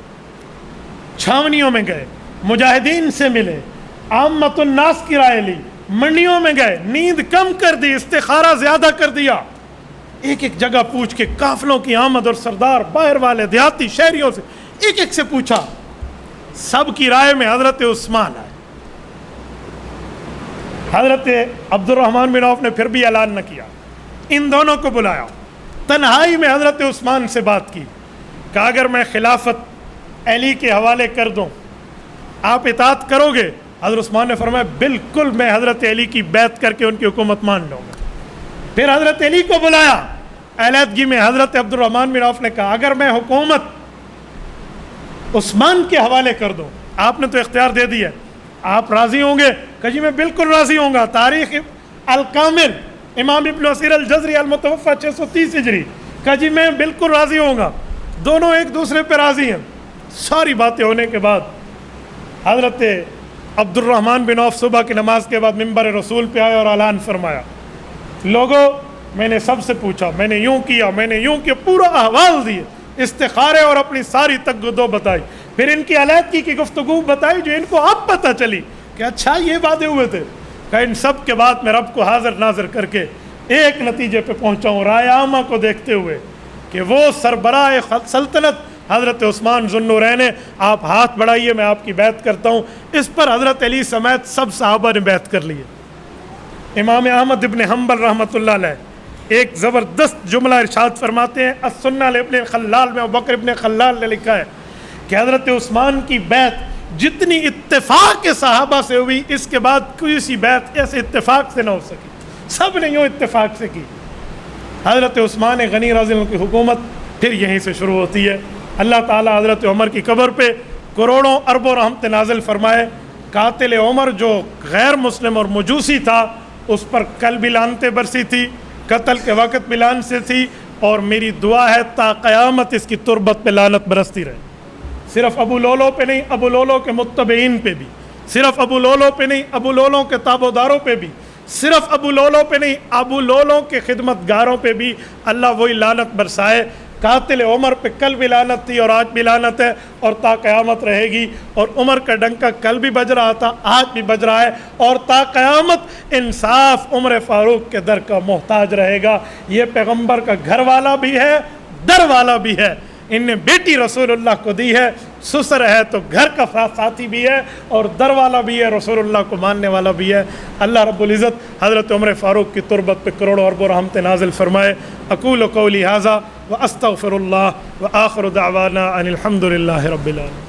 چھاونیوں میں گئے، مجاہدین سے ملے، عامت الناس کی رائے لی، منڈیوں میں گئے، نیند کم کر دی، استخارہ زیادہ کر دیا، ایک ایک جگہ پوچھ کے قافلوں کی آمد اور سردار باہر والے دیہاتی شہریوں سے ایک ایک سے پوچھا، سب کی رائے میں حضرت عثمان آئے۔ حضرت عبد الرحمن بن عوف نے پھر بھی اعلان نہ کیا، ان دونوں کو بلایا، تنہائی میں حضرت عثمان سے بات کی، کہ اگر میں خلافت علی کے حوالے کر دوں آپ اطاعت کرو گے؟ حضرت عثمان نے فرمایا بالکل، میں حضرت علی کی بیعت کر کے ان کی حکومت مان لوں گا۔ پھر حضرت علی کو بلایا، علیحدگی میں حضرت عبد الرحمن بن عوف نے کہا اگر میں حکومت عثمان کے حوالے کر دوں، آپ نے تو اختیار دے دیا، آپ راضی ہوں گے؟ کہ جی میں بالکل راضی ہوں گا۔ تاریخ الکامل امام ابن اسیر الجزری المتوفی 630 ہجری، کہ جی میں بالکل راضی ہوں گا۔ دونوں ایک دوسرے پہ راضی ہیں۔ ساری باتیں ہونے کے بعد حضرت عبد الرحمن بن عوف صبح کی نماز کے بعد ممبر رسول پہ آئے اور اعلان فرمایا، لوگوں میں نے سب سے پوچھا، میں نے یوں کیا، میں نے یوں کیا، پورا احوال دیے، استخارے اور اپنی ساری تگدو بتائی، پھر ان کی علیحدگی کی گفتگو بتائی جو ان کو اب پتہ چلی کہ اچھا یہ وعدے ہوئے تھے۔ کہ ان سب کے بعد میں رب کو حاضر ناظر کر کے ایک نتیجے پہ پہنچا ہوں رائے عامہ کو دیکھتے ہوئے کہ وہ سربراہ سلطنت حضرت عثمان ذو النورین، آپ ہاتھ بڑھائیے میں آپ کی بیعت کرتا ہوں۔ اس پر حضرت علی سمیت سب صحابہ نے بیعت کر لیے۔ امام احمد ابن حنبل رحمۃ اللہ علیہ ایک زبردست جملہ ارشاد فرماتے ہیں، السنہ ابن خلال میں ابوبکر ابن خلال نے لکھا ہے کہ حضرت عثمان کی بیعت جتنی اتفاق کے صحابہ سے ہوئی، اس کے بعد کوئی سی بیعت ایسے اتفاق سے نہ ہو سکی، سب نے یوں اتفاق سے کی۔ حضرت عثمان غنی رضی اللہ عنہ کی حکومت پھر یہیں سے شروع ہوتی ہے۔ اللہ تعالیٰ حضرت عمر کی قبر پہ کروڑوں اربوں رحمت نازل فرمائے۔ قاتل عمر جو غیر مسلم اور مجوسی تھا، اس پر کل بھی لعنتیں برسی تھی، قتل کے وقت بھی لعنت سے تھی، اور میری دعا ہے تا قیامت اس کی تربت پہ لعنت برستی رہے۔ صرف ابو لولو پہ نہیں، ابو لولو کے متبعین پہ بھی، صرف ابو لولو پہ نہیں، ابو لولو کے تابعداروں پہ بھی، صرف ابو لولو پہ نہیں، ابو لولو کے خدمت گاروں پہ بھی اللہ وہی لعنت برسائے۔ قاتل عمر پہ کل بھی لعنت تھی اور آج بھی لعنت ہے اور تا قیامت رہے گی، اور عمر کا ڈنکا کل بھی بج رہا تھا، آج بھی بج رہا ہے، اور تا قیامت انصاف عمر فاروق کے در کا محتاج رہے گا۔ یہ پیغمبر کا گھر والا بھی ہے، در والا بھی ہے، ان نے بیٹی رسول اللہ کو دی ہے، سسر ہے تو گھر کا ساتھی بھی ہے اور در والا بھی ہے، رسول اللہ کو ماننے والا بھی ہے۔ اللہ رب العزت حضرت عمر فاروق کی تربت پہ کروڑوں اربوں رحمت نازل فرمائے۔ اقول قولی ھذا واستغفر اللہ وآخر دعوانا ان الحمد للہ رب العالمین۔